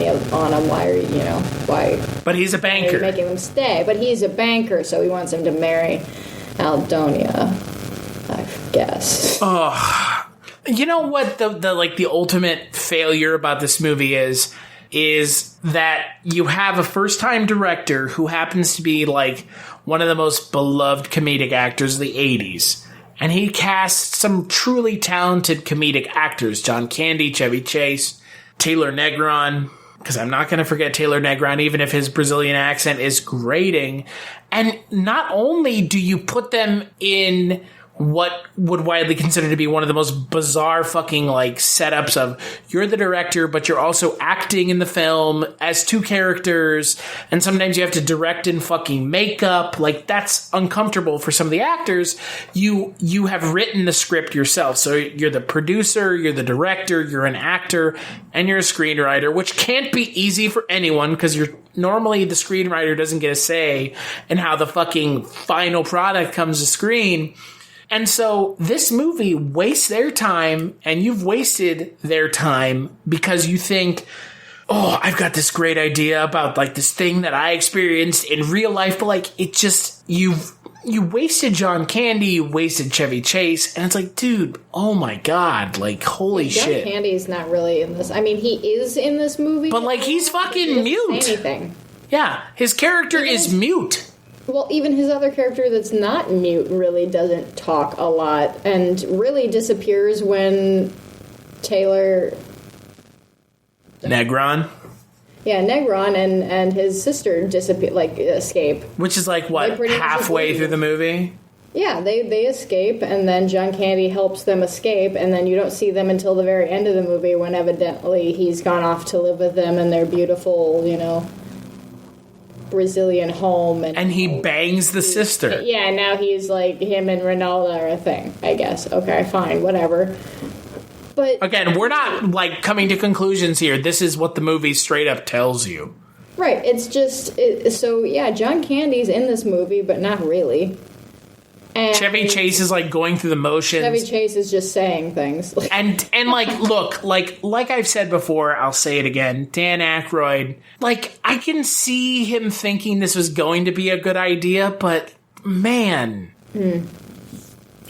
Why? But he's a banker. Why are you making them stay? But he's a banker, so he wants him to marry Aldonia, I guess. Oh, you know what the ultimate failure about this movie is that you have a first-time director who happens to be like one of the most beloved comedic actors of the 80s. And he cast some truly talented comedic actors. John Candy, Chevy Chase, Taylor Negron. Because I'm not going to forget Taylor Negron, even if his Brazilian accent is grating. And not only do you put them in what would widely consider to be one of the most bizarre fucking like setups of you're the director, but you're also acting in the film as two characters, and sometimes you have to direct in fucking makeup. Like, that's uncomfortable for some of the actors. You have written the script yourself, so you're the producer, you're the director, you're an actor, and you're a screenwriter, which can't be easy for anyone because normally the screenwriter doesn't get a say in how the fucking final product comes to screen. And so this movie wastes their time, and you've wasted their time because you think, oh, I've got this great idea about like this thing that I experienced in real life, but like it just, you wasted John Candy, you wasted Chevy Chase, and it's like, dude, oh my God, like holy shit. John Candy's not really in this. I mean, he is in this movie, but like he's fucking mute. Say anything? Yeah, his character is mute. Well, even his other character that's not mute really doesn't talk a lot and really disappears when Taylor... Negron? Yeah, Negron and his sister escape. Which is like, what, halfway through the movie? Yeah, they escape, and then John Candy helps them escape, and then you don't see them until the very end of the movie when evidently he's gone off to live with them in their beautiful, Brazilian home, and he bangs the sister. Yeah, now he's like, him and Ronaldo are a thing, I guess. Okay, fine, whatever. But again, we're not like coming to conclusions here. This is what the movie straight up tells you. Right, it's just so yeah, John Candy's in this movie, but not really. And Chevy Chase is like going through the motions. Chevy Chase is just saying things. And like, look, like I've said before, I'll say it again. Dan Aykroyd, like, I can see him thinking this was going to be a good idea, but man,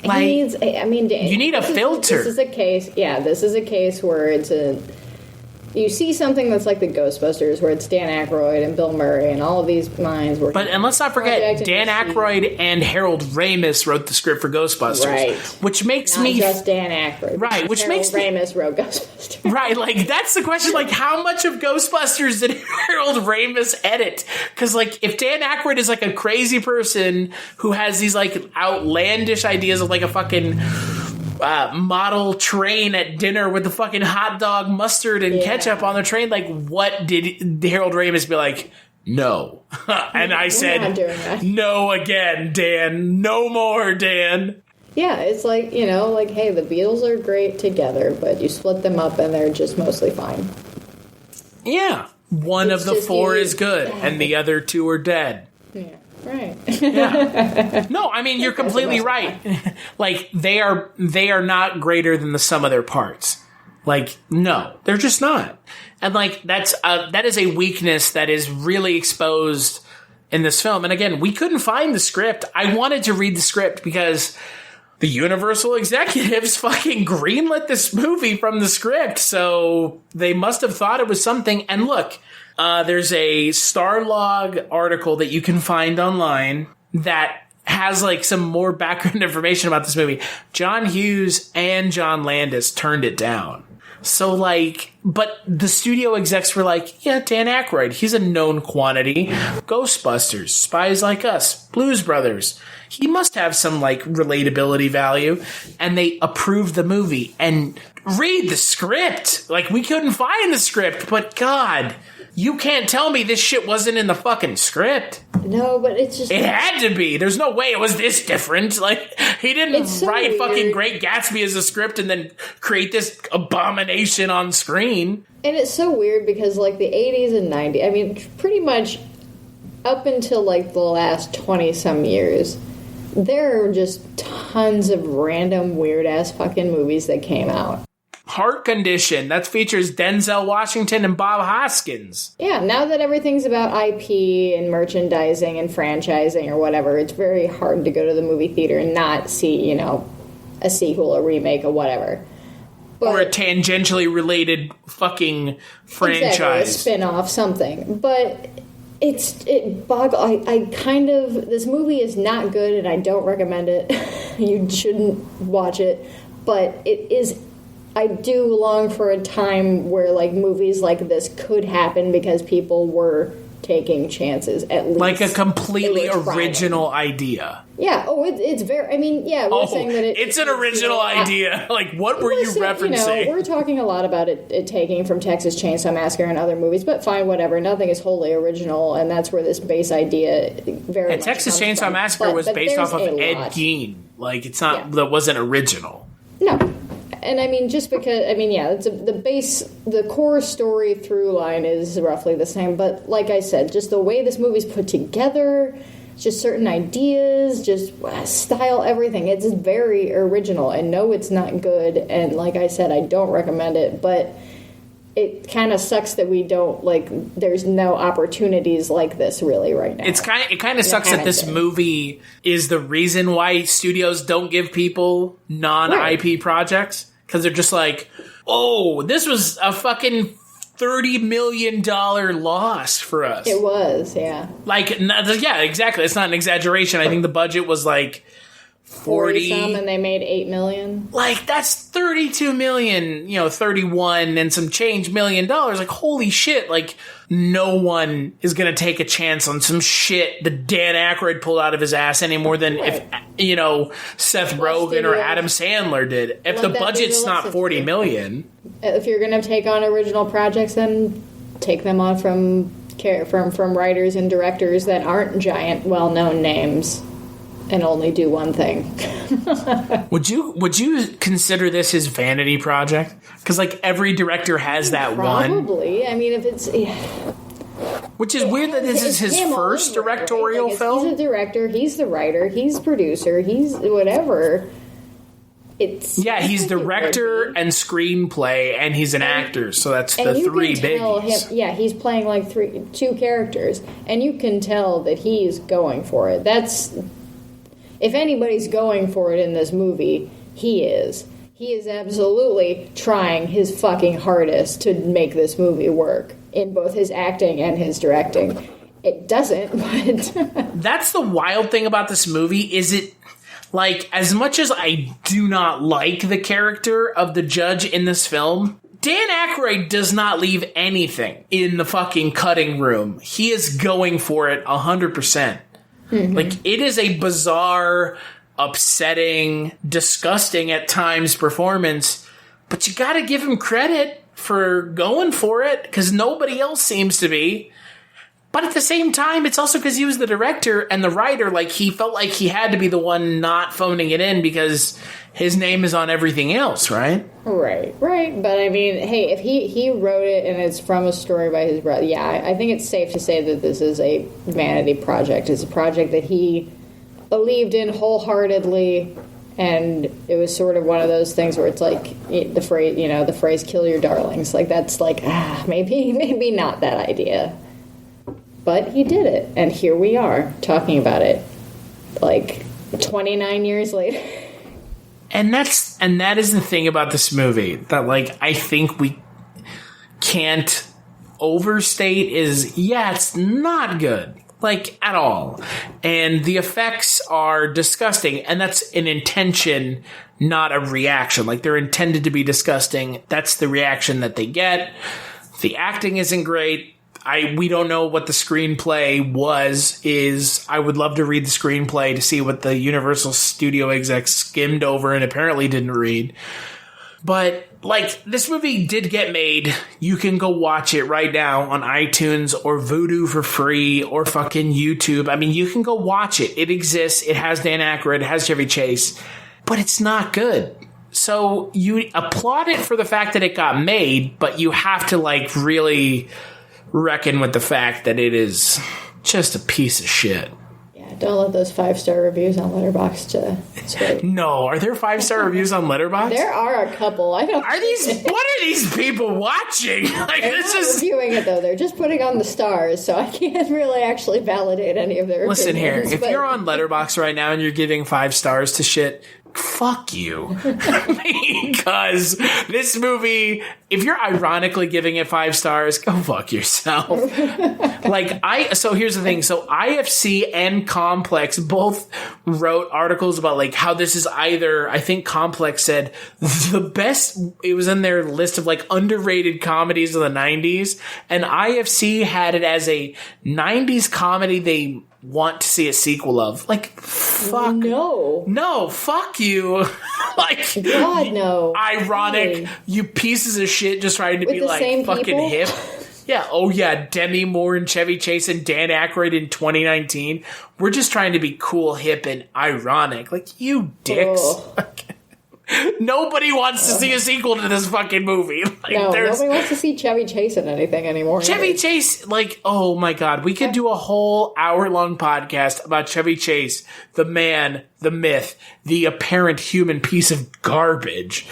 like, you need a filter. This is a case. Yeah, this is a case where you see something that's like the Ghostbusters, where it's Dan Aykroyd and Bill Murray and all of these minds. And let's not forget, Dan Aykroyd and Harold Ramis wrote the script for Ghostbusters, right? Which makes not me just Dan Aykroyd, right? Which Harold makes Ramis wrote Ghostbusters, right? Like that's the question. Like, how much of Ghostbusters did Harold Ramis edit? Because like, if Dan Aykroyd is like a crazy person who has these like outlandish ideas of like a fucking model train at dinner with the fucking hot dog, mustard, and ketchup on the train. Like, what did Harold Ramis be like? No. And I said, no again, Dan. No more, Dan. Yeah, it's like, hey, the Beatles are great together, but you split them up and they're just mostly fine. Yeah. One of the four is good, and the other two are dead. Yeah. Right. Yeah. No, I mean, you're completely right. Like, they are not greater than the sum of their parts. Like, no, they're just not. And like, that is a weakness that is really exposed in this film. And again, we couldn't find the script. I wanted to read the script because the Universal executives fucking greenlit this movie from the script. So they must have thought it was something. And look, there's a Starlog article that you can find online that has like some more background information about this movie. John Hughes and John Landis turned it down. So, like, but the studio execs were like, yeah, Dan Aykroyd, he's a known quantity. Ghostbusters, Spies Like Us, Blues Brothers. He must have some, like, relatability value. And they approved the movie. And read the script. Like, we couldn't find the script, but God, you can't tell me this shit wasn't in the fucking script. No, but it's just... It had to be. There's no way it was this different. Like, he didn't write fucking Great Gatsby as a script and then create this abomination on screen. And it's so weird because, like, the 80s and 90s, I mean, pretty much up until, like, the last 20-some years, there are just tons of random weird-ass fucking movies that came out. Heart Condition. That features Denzel Washington and Bob Hoskins. Yeah, now that everything's about IP and merchandising and franchising or whatever, it's very hard to go to the movie theater and not see, you know, a sequel, a remake, or whatever. But, or a tangentially related fucking franchise. Exactly, a spin-off, something. But this movie is not good and I don't recommend it. You shouldn't watch it. But it is... I do long for a time where, like, movies like this could happen because people were taking chances, at least. Like a completely original idea. Yeah, it's very, I mean, yeah, we're saying that it's an original idea. Like, what were you referencing? You know, we're talking a lot about it taking from Texas Chainsaw Massacre and other movies, but fine, whatever. Nothing is wholly original, and that's where this base idea very much Texas Chainsaw Massacre was based off of Ed Gein. Like, it's not, that wasn't original. No. And I mean, just because, I mean, yeah, the core story through line is roughly the same. But like I said, just the way this movie's put together, just certain ideas, just style, everything. It's very original. And no, it's not good. And like I said, I don't recommend it. But it kind of sucks that we don't, like, there's no opportunities like this really right now. It kind of sucks that this movie is the reason why studios don't give people non-IP projects. Because they're just like, oh, this was a fucking $30 million loss for us. It was, yeah. Like, yeah, exactly. It's not an exaggeration. I think the budget was like 40 some, and they made $8 million. Like, that's $32 million, 31 and some change $1 million. Like, holy shit. Like, no one is going to take a chance on some shit that Dan Aykroyd pulled out of his ass any more than if, Seth Rogen or Adam Sandler did. If the budget's not $40 million. If you're going to take on original projects, then take them on from writers and directors that aren't giant, well-known names. And only do one thing. Would you consider this his vanity project? Because, like, every director has that one. Probably. I mean, if it's... Which is weird that this is his first directorial film. He's a director, he's the writer, he's producer, he's whatever. He's director and screenplay, and he's an actor, so that's the three biggies. He's playing, like, two characters, and you can tell that he's going for it. If anybody's going for it in this movie, he is. He is absolutely trying his fucking hardest to make this movie work in both his acting and his directing. It doesn't, but... That's the wild thing about this movie, is it... Like, as much as I do not like the character of the judge in this film, Dan Aykroyd does not leave anything in the fucking cutting room. He is going for it 100%. Mm-hmm. Like, it is a bizarre, upsetting, disgusting at times performance, but you gotta give him credit for going for it, because nobody else seems to be. But at the same time, it's also because he was the director and the writer. Like, he felt like he had to be the one not phoning it in because his name is on everything else, right? Right. But I mean, hey, if he wrote it and it's from a story by his brother, I think it's safe to say that this is a vanity project. It's a project that he believed in wholeheartedly, and it was sort of one of those things where it's like the phrase "kill your darlings." Like, that's like, maybe not that idea. But he did it, and here we are talking about it, like 29 years later. And that is the thing about this movie that, like, I think we can't overstate is, it's not good. like at all. And the effects are disgusting, and that's an intention, not a reaction. Like, they're intended to be disgusting. That's the reaction that they get. The acting isn't great. We don't know what the screenplay is. I would love to read the screenplay to see what the Universal Studio execs skimmed over and apparently didn't read. But, like, this movie did get made. You can go watch it right now on iTunes or Vudu for free or fucking YouTube. I mean, you can go watch it. It exists. It has Dan Aykroyd. It has Chevy Chase. But it's not good. So you applaud it for the fact that it got made, but you have to, like, really reckon with the fact that it is just a piece of shit. Yeah, don't let those 5-star reviews on Letterboxd sway. No, are there 5-star reviews on Letterboxd? There are a couple. I don't. What are these people watching? Like, they're this not is reviewing it though. They're just putting on the stars, so I can't really actually validate any of their. Listen here. opinions, If you're on Letterboxd right now and you're giving 5 stars to shit, fuck you. Because this movie, if you're ironically giving it 5 stars, go fuck yourself. So here's the thing. So IFC and Complex both wrote articles about like how this is either, I think Complex said the best, it was in their list of like underrated comedies of the 90s, and IFC had it as a 90s comedy they want to see a sequel of. Like, fuck. No, fuck you. Like, God, no. Ironic, Hey. you pieces of shit just trying to With be the like same fucking people? hip. Yeah, oh yeah, Demi Moore and Chevy Chase and Dan Aykroyd in 2019. We're just trying to be cool, hip, and ironic. Like, you dicks. Nobody wants to see a sequel to this fucking movie. Like, No, nobody wants to see Chevy Chase in anything anymore. Chevy Chase, like, oh my God, we could do a whole hour-long podcast about Chevy Chase, the man, the myth, the apparent human piece of garbage.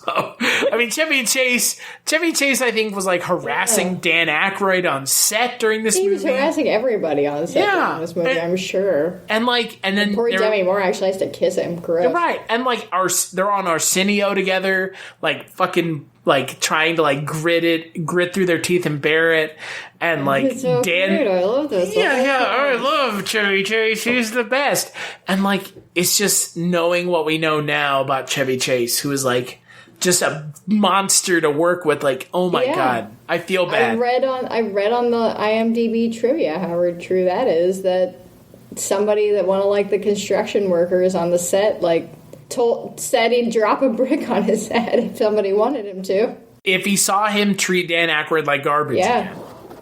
I mean, Chevy Chase, I think, was like harassing Dan Aykroyd on set during this movie. He was harassing everybody on set during this movie, I'm sure. And then poor Demi Moore actually has to kiss him. Gross. Right, and like they're on Arsenio together, like fucking like trying to like grit through their teeth and bear it, and like It's so Dan. great. I love this. I love Chevy Chase. He's the best. And like, it's just knowing what we know now about Chevy Chase, who is like just a monster to work with. Like, oh my God, I feel bad. I read on the IMDb trivia, however true that is, that somebody that one of like the construction workers on the set like said he'd drop a brick on his head if somebody wanted him to. If he saw him treat Dan Aykroyd like garbage. Yeah.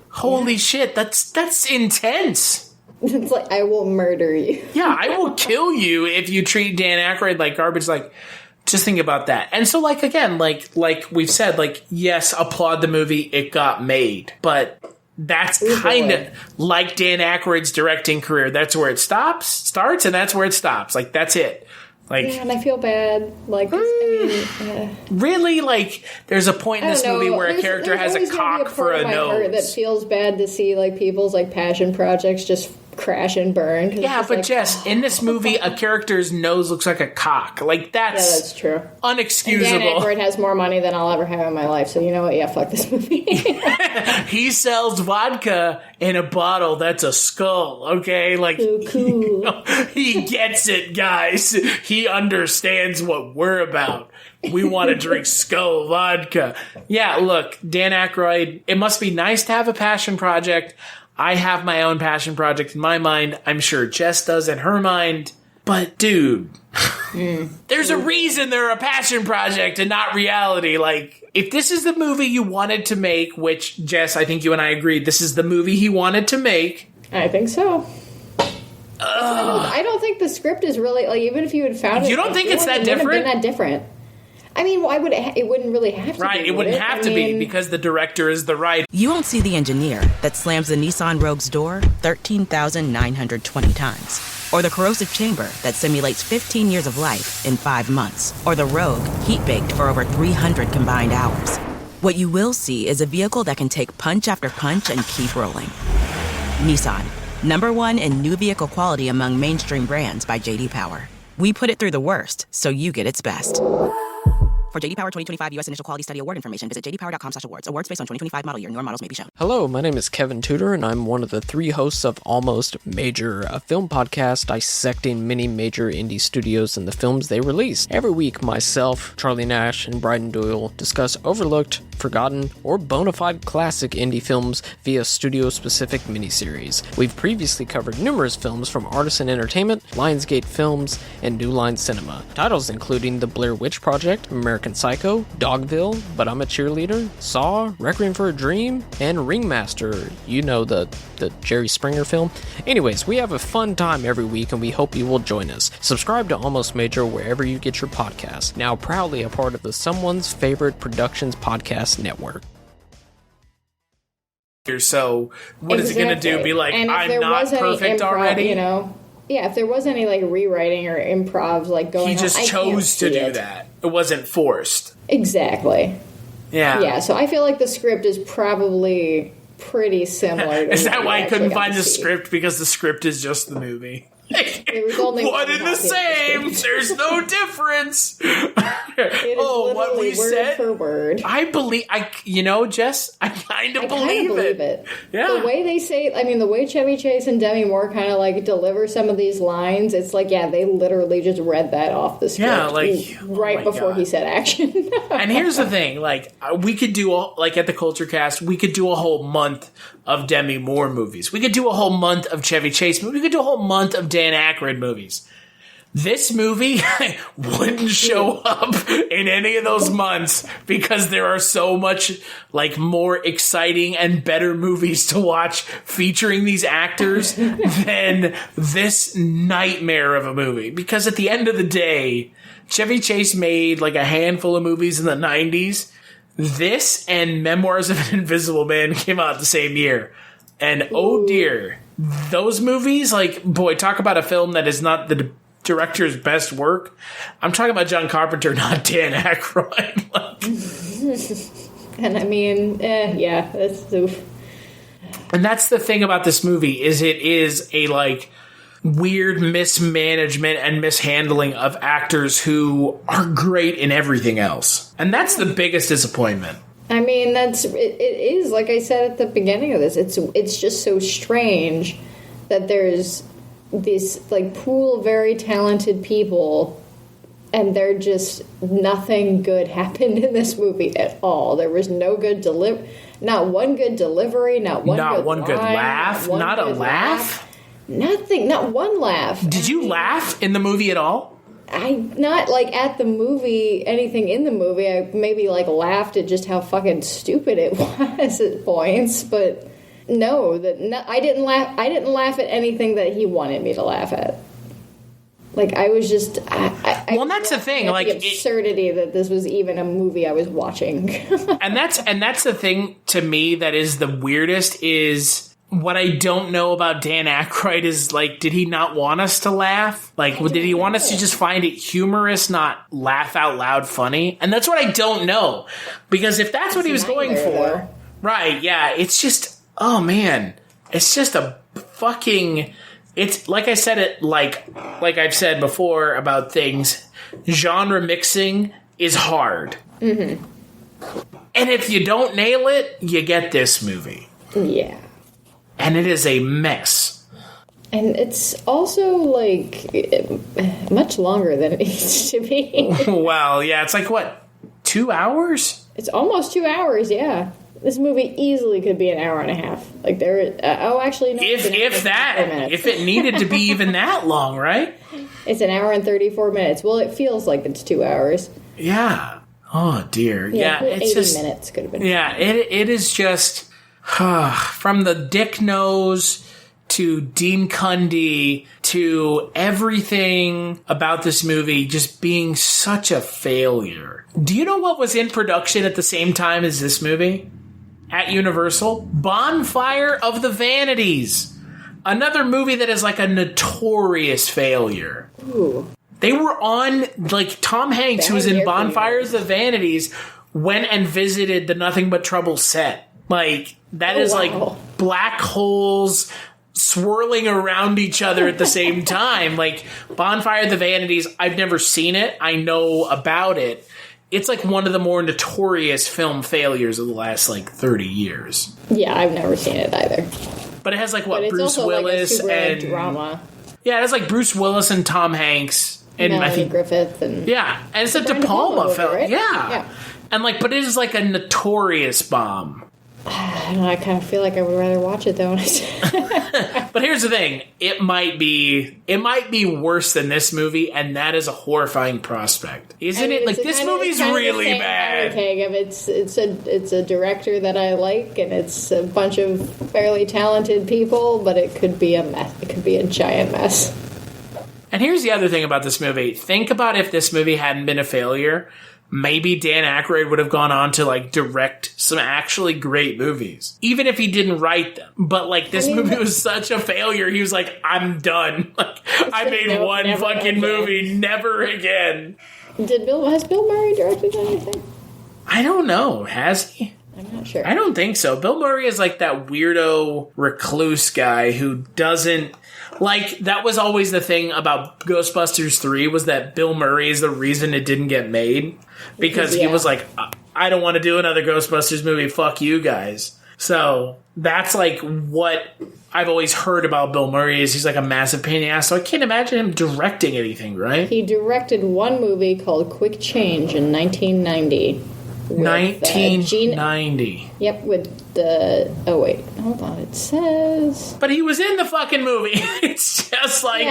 Holy shit, that's intense. It's like, I will murder you. Yeah, I will kill you if you treat Dan Aykroyd like garbage. Like, just think about that. And so, like, again, like we've said, like, yes, applaud the movie, it got made. But that's kind of like Dan Aykroyd's directing career. That's where it starts, and that's where it stops. Like, that's it. Like, yeah, and I feel bad. Like, really, like, there's a point in this movie where a character has a cock for a nose. That feels bad to see like people's like passion projects just crash and burn. Yeah, but like, Jess, in this movie, a character's nose looks like a cock. Like, that's true. Unexcusable. And Dan Aykroyd has more money than I'll ever have in my life, so you know what? Yeah, fuck this movie. He sells vodka in a bottle that's a skull, okay? Like, cool. He gets it, guys. He understands what we're about. We want to drink skull vodka. Yeah, look, Dan Aykroyd, it must be nice to have a passion project. I have my own passion project in my mind. I'm sure Jess does in her mind. But, dude, there's a reason they're a passion project and not reality. Like, if this is the movie you wanted to make, which, Jess, I think you and I agreed, this is the movie he wanted to make. I think so. I don't think the script is really, like, even if you had found it. You don't think it's that different? It wouldn't have been that different. I mean, why would it wouldn't really have to be. Right, it wouldn't have to be because the director is the writer. You won't see the engineer that slams the Nissan Rogue's door 13,920 times. Or the corrosive chamber that simulates 15 years of life in 5 months. Or the Rogue heat-baked for over 300 combined hours. What you will see is a vehicle that can take punch after punch and keep rolling. Nissan, #1 in new vehicle quality among mainstream brands by J.D. Power. We put it through the worst, so you get its best. For JD Power 2025 U.S. Initial Quality Study Award information, visit jdpower.com/awards. Awards based on 2025 model year. Newer models may be shown. Hello, my name is Kevin Tudor, and I'm one of the 3 hosts of Almost Major, a film podcast dissecting many major indie studios and the films they release. Every week, myself, Charlie Nash, and Bryden Doyle discuss overlooked, forgotten, or bona fide classic indie films via studio-specific miniseries. We've previously covered numerous films from Artisan Entertainment, Lionsgate Films, and New Line Cinema. Titles including The Blair Witch Project, American Psycho, Dogville, But I'm a Cheerleader, Saw, Requiem for a Dream, and Ringmaster. You know, the Jerry Springer film. Anyways, we have a fun time every week, and we hope you will join us. Subscribe to Almost Major wherever you get your podcasts. Now proudly a part of the Someone's Favorite Productions podcast network. So what is it going to do? Be like, I'm not perfect already? You know? Yeah, if there was any like rewriting or improv like going on, he just chose to do that. It wasn't forced. Exactly. Yeah. Yeah, so I feel like the script is probably pretty similar. Is that why I couldn't find the script? Because the script is just the movie. One and the same. There's no difference. It is what we word said for word. I believe. Jess, I kind of believe it. Yeah. The way they say, the way Chevy Chase and Demi Moore kind of like deliver some of these lines, it's like, yeah, they literally just read that off the script. Yeah, right before he said action. And here's the thing: we could do at the Kulturecast, we could do a whole month of Demi Moore movies. We could do a whole month of Chevy Chase movies. We could do a whole month of Dan Aykroyd movies. This movie wouldn't show up in any of those months because there are so much more exciting and better movies to watch featuring these actors than this nightmare of a movie. Because at the end of the day, Chevy Chase made a handful of movies in the 90s. This and Memoirs of an Invisible Man came out the same year. And oh dear, those movies, talk about a film that is not the director's best work. I'm talking about John Carpenter, not Dan Aykroyd. And yeah, that's oof. And that's the thing about this movie, is it is a weird mismanagement and mishandling of actors who are great in everything else. And that's the biggest disappointment. It is, like I said at the beginning of this, it's just so strange that there's this pool of very talented people, and they're just nothing good happened in this movie at all. There was no good not one good delivery, not one good laugh, not a laugh. Nothing, not one laugh. Did you laugh in the movie at all? Not at the movie, anything in the movie. I maybe laughed at just how fucking stupid it was at points, but no, I didn't laugh. I didn't laugh at anything that he wanted me to laugh at. I was just. Well, that's the thing. The absurdity that this was even a movie I was watching. and that's the thing to me that is the weirdest is. What I don't know about Dan Aykroyd is, did he not want us to laugh? Did he want us to just find it humorous, not laugh out loud funny? And that's what I don't know. Because if that's what he was going for, right, yeah, it's just, oh man, it's just a fucking, it's, like I said it, like I've said before about things, genre mixing is hard. Mm-hmm. And if you don't nail it, you get this movie. Yeah. And it is a mess. And it's also, much longer than it needs to be. Well, yeah, it's 2 hours? It's almost 2 hours, yeah. This movie easily could be an hour and a half. Actually, no. If it needed to be even that long, right? It's an hour and 34 minutes. Well, it feels like it's 2 hours. Yeah. Oh, dear. Yeah, it's 80 just... minutes could have been. Yeah, it is just... from the Dick Nose to Dean Cundy to everything about this movie just being such a failure. Do you know what was in production at the same time as this movie? At Universal? Bonfire of the Vanities. Another movie that is a notorious failure. Ooh. They were on, Tom Hanks, who was in Bonfire of the Vanities, went and visited the Nothing But Trouble set. That is black holes swirling around each other at the same time. Bonfire of the Vanities, I've never seen it. I know about it. it's like one of the more notorious film failures of the last like 30 years. Yeah, I've never seen it either. But it has like Bruce Willis and drama. Yeah, it has like Bruce Willis and Tom Hanks and Melanie I think Griffith and and it's a De Palma film. Right? Yeah. And like, but it is like a notorious bomb. I don't know, I kind of feel like I would rather watch it though. But here's the thing: it might be worse than this movie, and that is a horrifying prospect, isn't it? Like this movie's really bad. Okay, it's a director that I like, and it's a bunch of fairly talented people, but it could be a mess. It could be a giant mess. And here's the other thing about this movie: think about if this movie hadn't been a failure. Maybe Dan Aykroyd would have gone on to like direct some actually great movies, even if he didn't write them. But like this movie was such a failure, he was like, "I'm done. Like I made one fucking movie, never again." Has Bill Murray directed anything? I don't know. Has he? I'm not sure. I don't think so. Bill Murray is like that weirdo recluse guy who doesn't. Like, that was always the thing about Ghostbusters 3 was that Bill Murray is the reason it didn't get made. Because he was like, I don't want to do another Ghostbusters movie. Fuck you guys. So that's like what I've always heard about Bill Murray is he's like a massive pain in the ass. So I can't imagine him directing anything, right? He directed one movie called Quick Change in 1990. 1990. Yep, with the... Oh, wait. Hold on. It says... But he was in the fucking movie. It's just like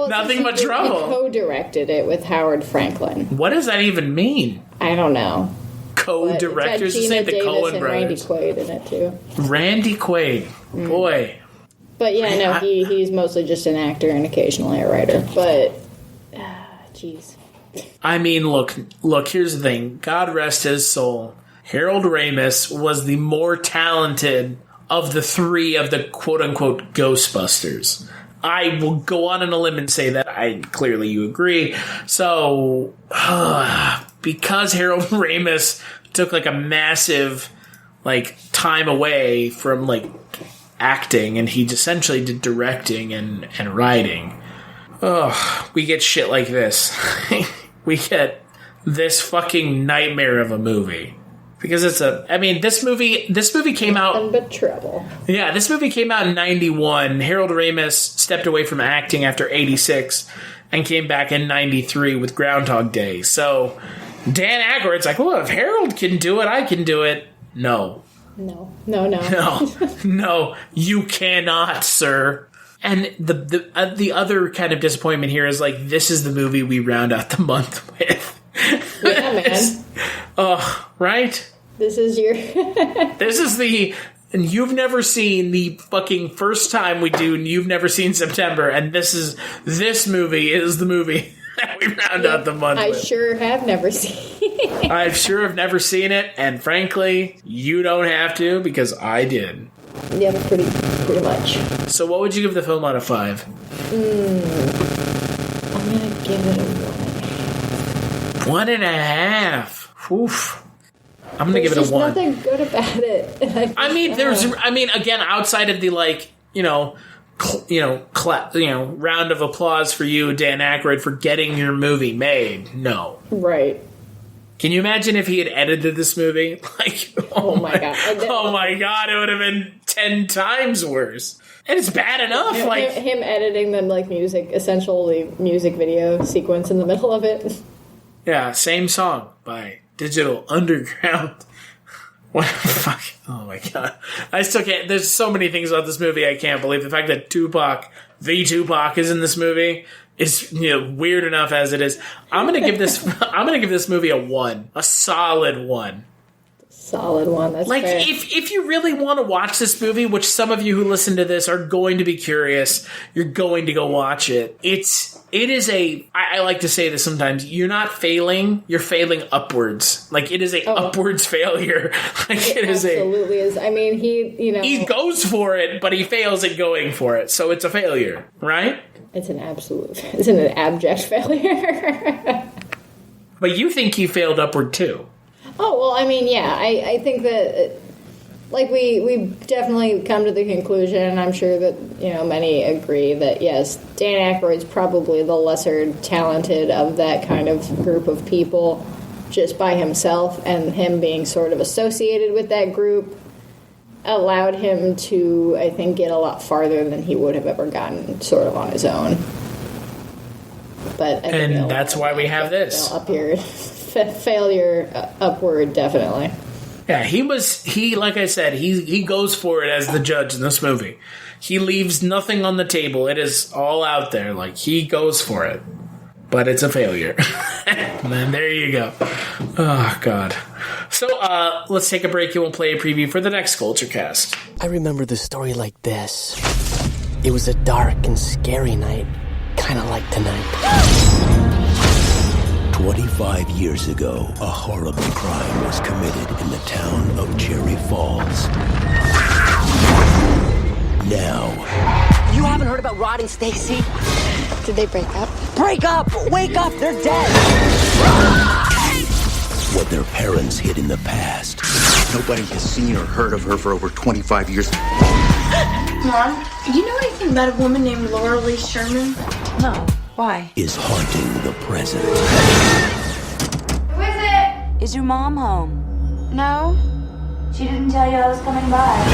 nothing but trouble. He co-directed it with Howard Franklin. What does that even mean? I don't know. Co-directors? This ain't the Coen brothers. Randy Quaid in it, too. Randy Quaid. Boy. But yeah, no, he's mostly just an actor and occasionally a writer. But... Jeez. I mean, look, here's the thing. God rest his soul. Harold Ramis was the more talented of the three of the quote-unquote Ghostbusters. I will go on a limb and say that. Clearly you agree. So, because Harold Ramis took like a massive like time away from like acting and he essentially did directing and writing, we get shit like this. We get this fucking nightmare of a movie. Because this movie came out... Nothing but trouble. Yeah, this movie came out in 91. Harold Ramis stepped away from acting after 86 and came back in 93 with Groundhog Day. So, Dan Aykroyd's like, well, if Harold can do it, I can do it. No. No, you cannot, sir. And the other kind of disappointment here is like, this is the movie we round out the month with. Yeah, man. Right? This is your... This is the... And you've never seen the fucking first time we do, and you've never seen September, and this movie is the movie that we round out the month with. I sure have never seen it. I sure have never seen it, and frankly, you don't have to, because I did. Yeah, pretty much. So what would you give the film out of 5? I'm going to give it a 1.5. Oof. I'm going to give it a 1. There's nothing good about it. Again, outside of the round of applause for you, Dan Aykroyd, for getting your movie made. No. Right. Can you imagine if he had edited this movie? Oh my god! Oh my god! It would have been 10 times worse. And it's bad enough. Him editing the essentially music video sequence in the middle of it. Yeah, same song by Digital Underground. What the fuck? Oh my god! I still can't. There's so many things about this movie I can't believe. The fact that Tupac is in this movie is weird enough as it is. I'm gonna give this movie a 1, a solid 1. Solid 1. That's fair. If you really want to watch this movie, which some of you who listen to this are going to be curious, you're going to go watch it. It is I like to say this sometimes. You're not failing. You're failing upwards. It is a upwards failure. It absolutely is. I mean, he goes for it, but he fails at going for it. So it's a failure, right? It's an abject failure. But you think he failed upward too? Oh, well, I mean, yeah. I think that, we definitely come to the conclusion, and I'm sure that, many agree that, yes, Dan Aykroyd's probably the lesser talented of that kind of group of people. just by himself, and him being sort of associated with that group allowed him to, I think, get a lot farther than he would have ever gotten sort of on his own. But and that's why we have this up here. Failure upward, definitely. Yeah, he like I said, he goes for it as the judge in this movie. He leaves nothing on the table. It is all out there. Like, he goes for it. But it's a failure. And then there you go. Oh, God. So, let's take a break and we'll play a preview for the next Kulturecast. I remember the story like this. It was a dark and scary night, kind of like tonight. 25 years ago, a horrible crime was committed in the town of Cherry Falls. Now... You haven't heard about Rod and Stacy? Did they break up? Break up! Wake up! They're dead! What their parents hid in the past. Nobody has seen or heard of her for over 25 years. Mom, do you know anything about a woman named Laura Lee Sherman? No. Why? Is haunting the present. Who is it? Is your mom home? No. She didn't tell you I was coming by.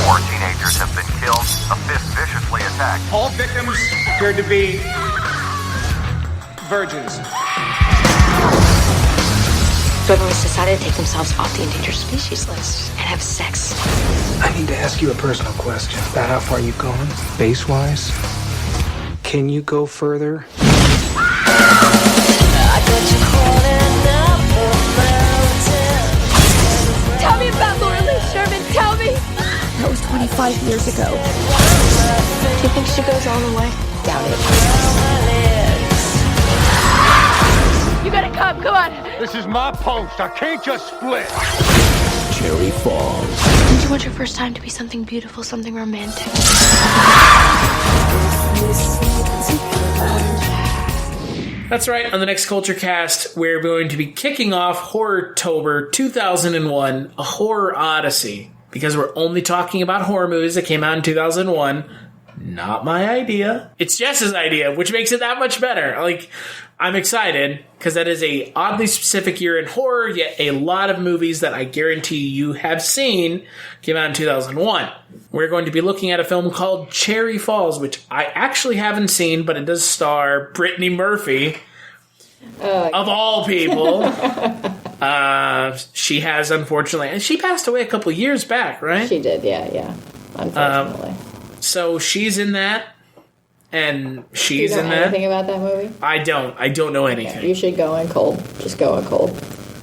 4 teenagers have been killed, a 5th viciously attacked. All victims appeared to be virgins. Everyone's decided to take themselves off the endangered species list and have sex. I need to ask you a personal question about how far you've gone, base-wise. Can you go further? Tell me about Laura Lee Sherman. Tell me. That was 25 years ago. Do you think she goes all the way? Doubt it. You gotta come. Come on. This is my post. I can't just split. Cherry Falls. Don't you want your first time to be something beautiful, something romantic? That's right. On the next Kulturecast, we're going to be kicking off Horror-tober 2001, A Horror Odyssey. Because we're only talking about horror movies that came out in 2001. Not my idea. It's Jess's idea, which makes it that much better. Like, I'm excited, because that is a oddly specific year in horror, yet a lot of movies that I guarantee you have seen came out in 2001. We're going to be looking at a film called Cherry Falls, which I actually haven't seen, but it does star Brittany Murphy, of all people. She has, unfortunately, and she passed away a couple years back, right? She did, yeah. Unfortunately. So she's in that, and she's in that. Do you know anything about that movie? I don't know anything. Okay, you should go in cold. Just go in cold.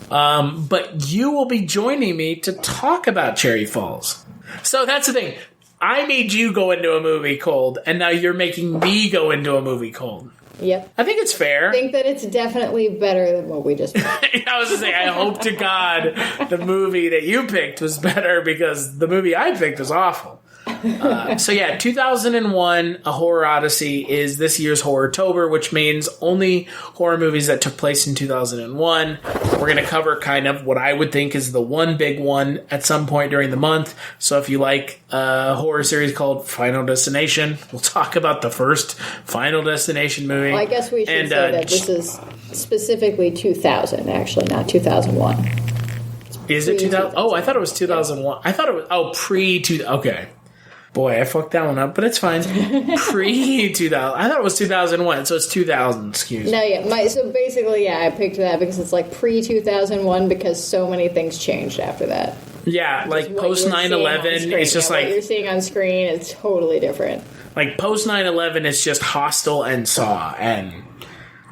But you will be joining me to talk about Cherry Falls. So that's the thing. I made you go into a movie cold, and now you're making me go into a movie cold. Yep. I think it's fair. I think that it's definitely better than what we just picked. I was going to say, I hope to God the movie that you picked was better, because the movie I picked was awful. So yeah, 2001, A Horror Odyssey is this year's Horror-tober, which means only horror movies that took place in 2001. We're going to cover kind of what I would think is the one big one at some point during the month. So if you like a horror series called Final Destination, we'll talk about the first Final Destination movie. Well, I guess we should say that this is specifically 2000, actually, not 2001. Is it 2000? Oh, I thought it was 2001. I thought it was, pre-2000. Okay. Boy, I fucked that one up, but it's fine. Pre-2000. I thought it was 2001, so it's 2000, excuse me. No, yeah. So basically, yeah, I picked that because it's like pre-2001, because so many things changed after that. Yeah, like post 9/11, it's just like... what you're seeing on screen is totally different. Like post 9/11, it's just Hostel and Saw and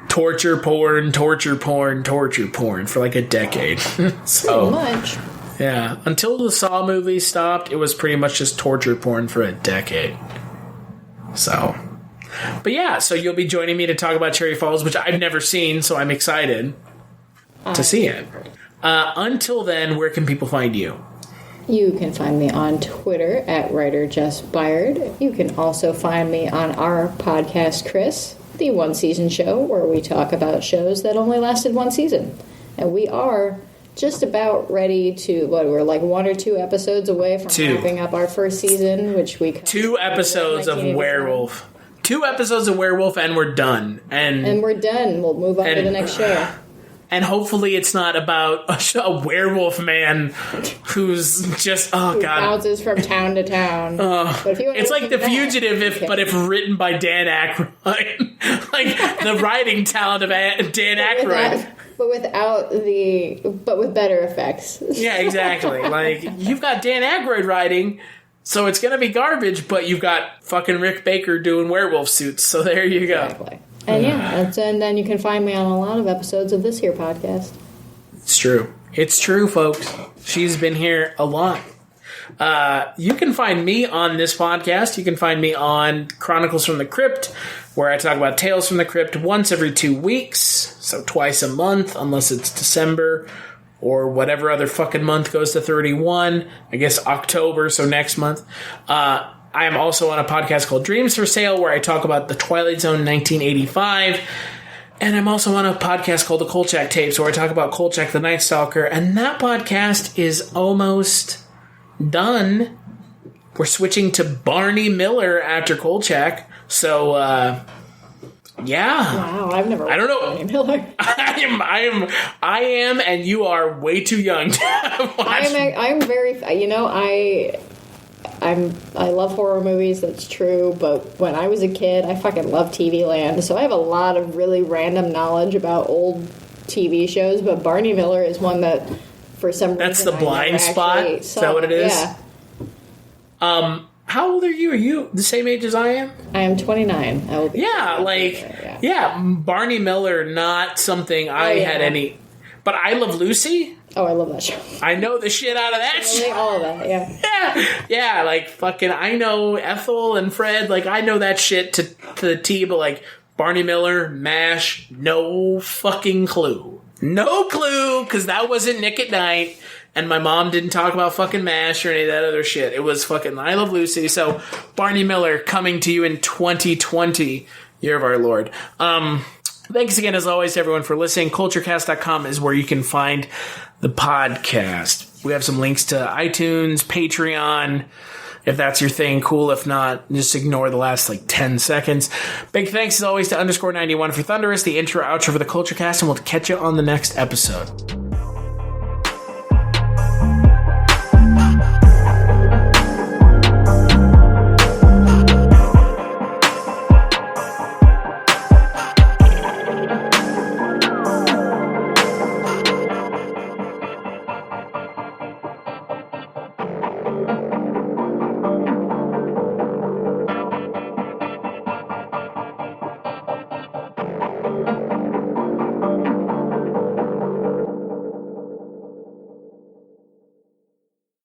torture porn for like a decade. So, pretty much. Yeah, until the Saw movie stopped, it was pretty much just torture porn for a decade. So, but yeah, so you'll be joining me to talk about Cherry Falls, which I've never seen, so I'm excited to see it. Until then, where can people find you? You can find me on Twitter at writer Jess Byard. You can also find me on our podcast, Chris, the One Season Show, where we talk about shows that only lasted one season. And we are just about ready to, we're like 1 or 2 episodes away from wrapping up our first season, which we... 2 episodes of Werewolf. 2 episodes of Werewolf, and we're done. And we're done. We'll move on to the next show. And hopefully it's not about a werewolf man who's just, Who God. bounces from town to town. But if you want It's to like The listen to that- Fugitive, but if written by Dan Aykroyd. Like the writing talent of Dan Aykroyd. But with better effects. Yeah, exactly. Like, you've got Dan Aykroyd writing, so it's going to be garbage, but you've got fucking Rick Baker doing werewolf suits, so there you go. Exactly. And then you can find me on a lot of episodes of this here podcast. It's true. It's true, folks. She's been here a lot. You can find me on this podcast. You can find me on Chronicles from the Crypt, where I talk about Tales from the Crypt once every 2 weeks, so twice a month, unless it's December or whatever other fucking month goes to 31. I guess October, so next month. I am also on a podcast called Dreams for Sale, where I talk about The Twilight Zone 1985. And I'm also on a podcast called The Kolchak Tapes, where I talk about Kolchak the Night Stalker. And that podcast is almost done. We're switching to Barney Miller after Kolchak. So, yeah. Wow, I've never. I don't know. Barney Miller. I am, and you are way too young to watch. I'm very. I love horror movies. That's true. But when I was a kid, I fucking loved TV Land. So I have a lot of really random knowledge about old TV shows. But Barney Miller is one that, for some reason, that's the blind spot. Is that what it is? Yeah. How old are you? Are you the same age as I am? I am 29. I will be Barney Miller, not something I had any. But I Love Lucy. Oh, I love that show. I know the shit out of that show. All of that, yeah. Yeah, like fucking, I know Ethel and Fred. Like, I know that shit to the T, but like Barney Miller, MASH, no fucking clue. No clue, because that wasn't Nick at Night. And my mom didn't talk about fucking MASH or any of that other shit. It was fucking I Love Lucy. So, Barney Miller coming to you in 2020, year of our Lord. Thanks again, as always, to everyone for listening. Kulturecast.com is where you can find the podcast. We have some links to iTunes, Patreon. If that's your thing, cool. If not, just ignore the last 10 seconds. Big thanks, as always, to _91 for Thunderous, the intro, outro for the Kulturecast, and we'll catch you on the next episode.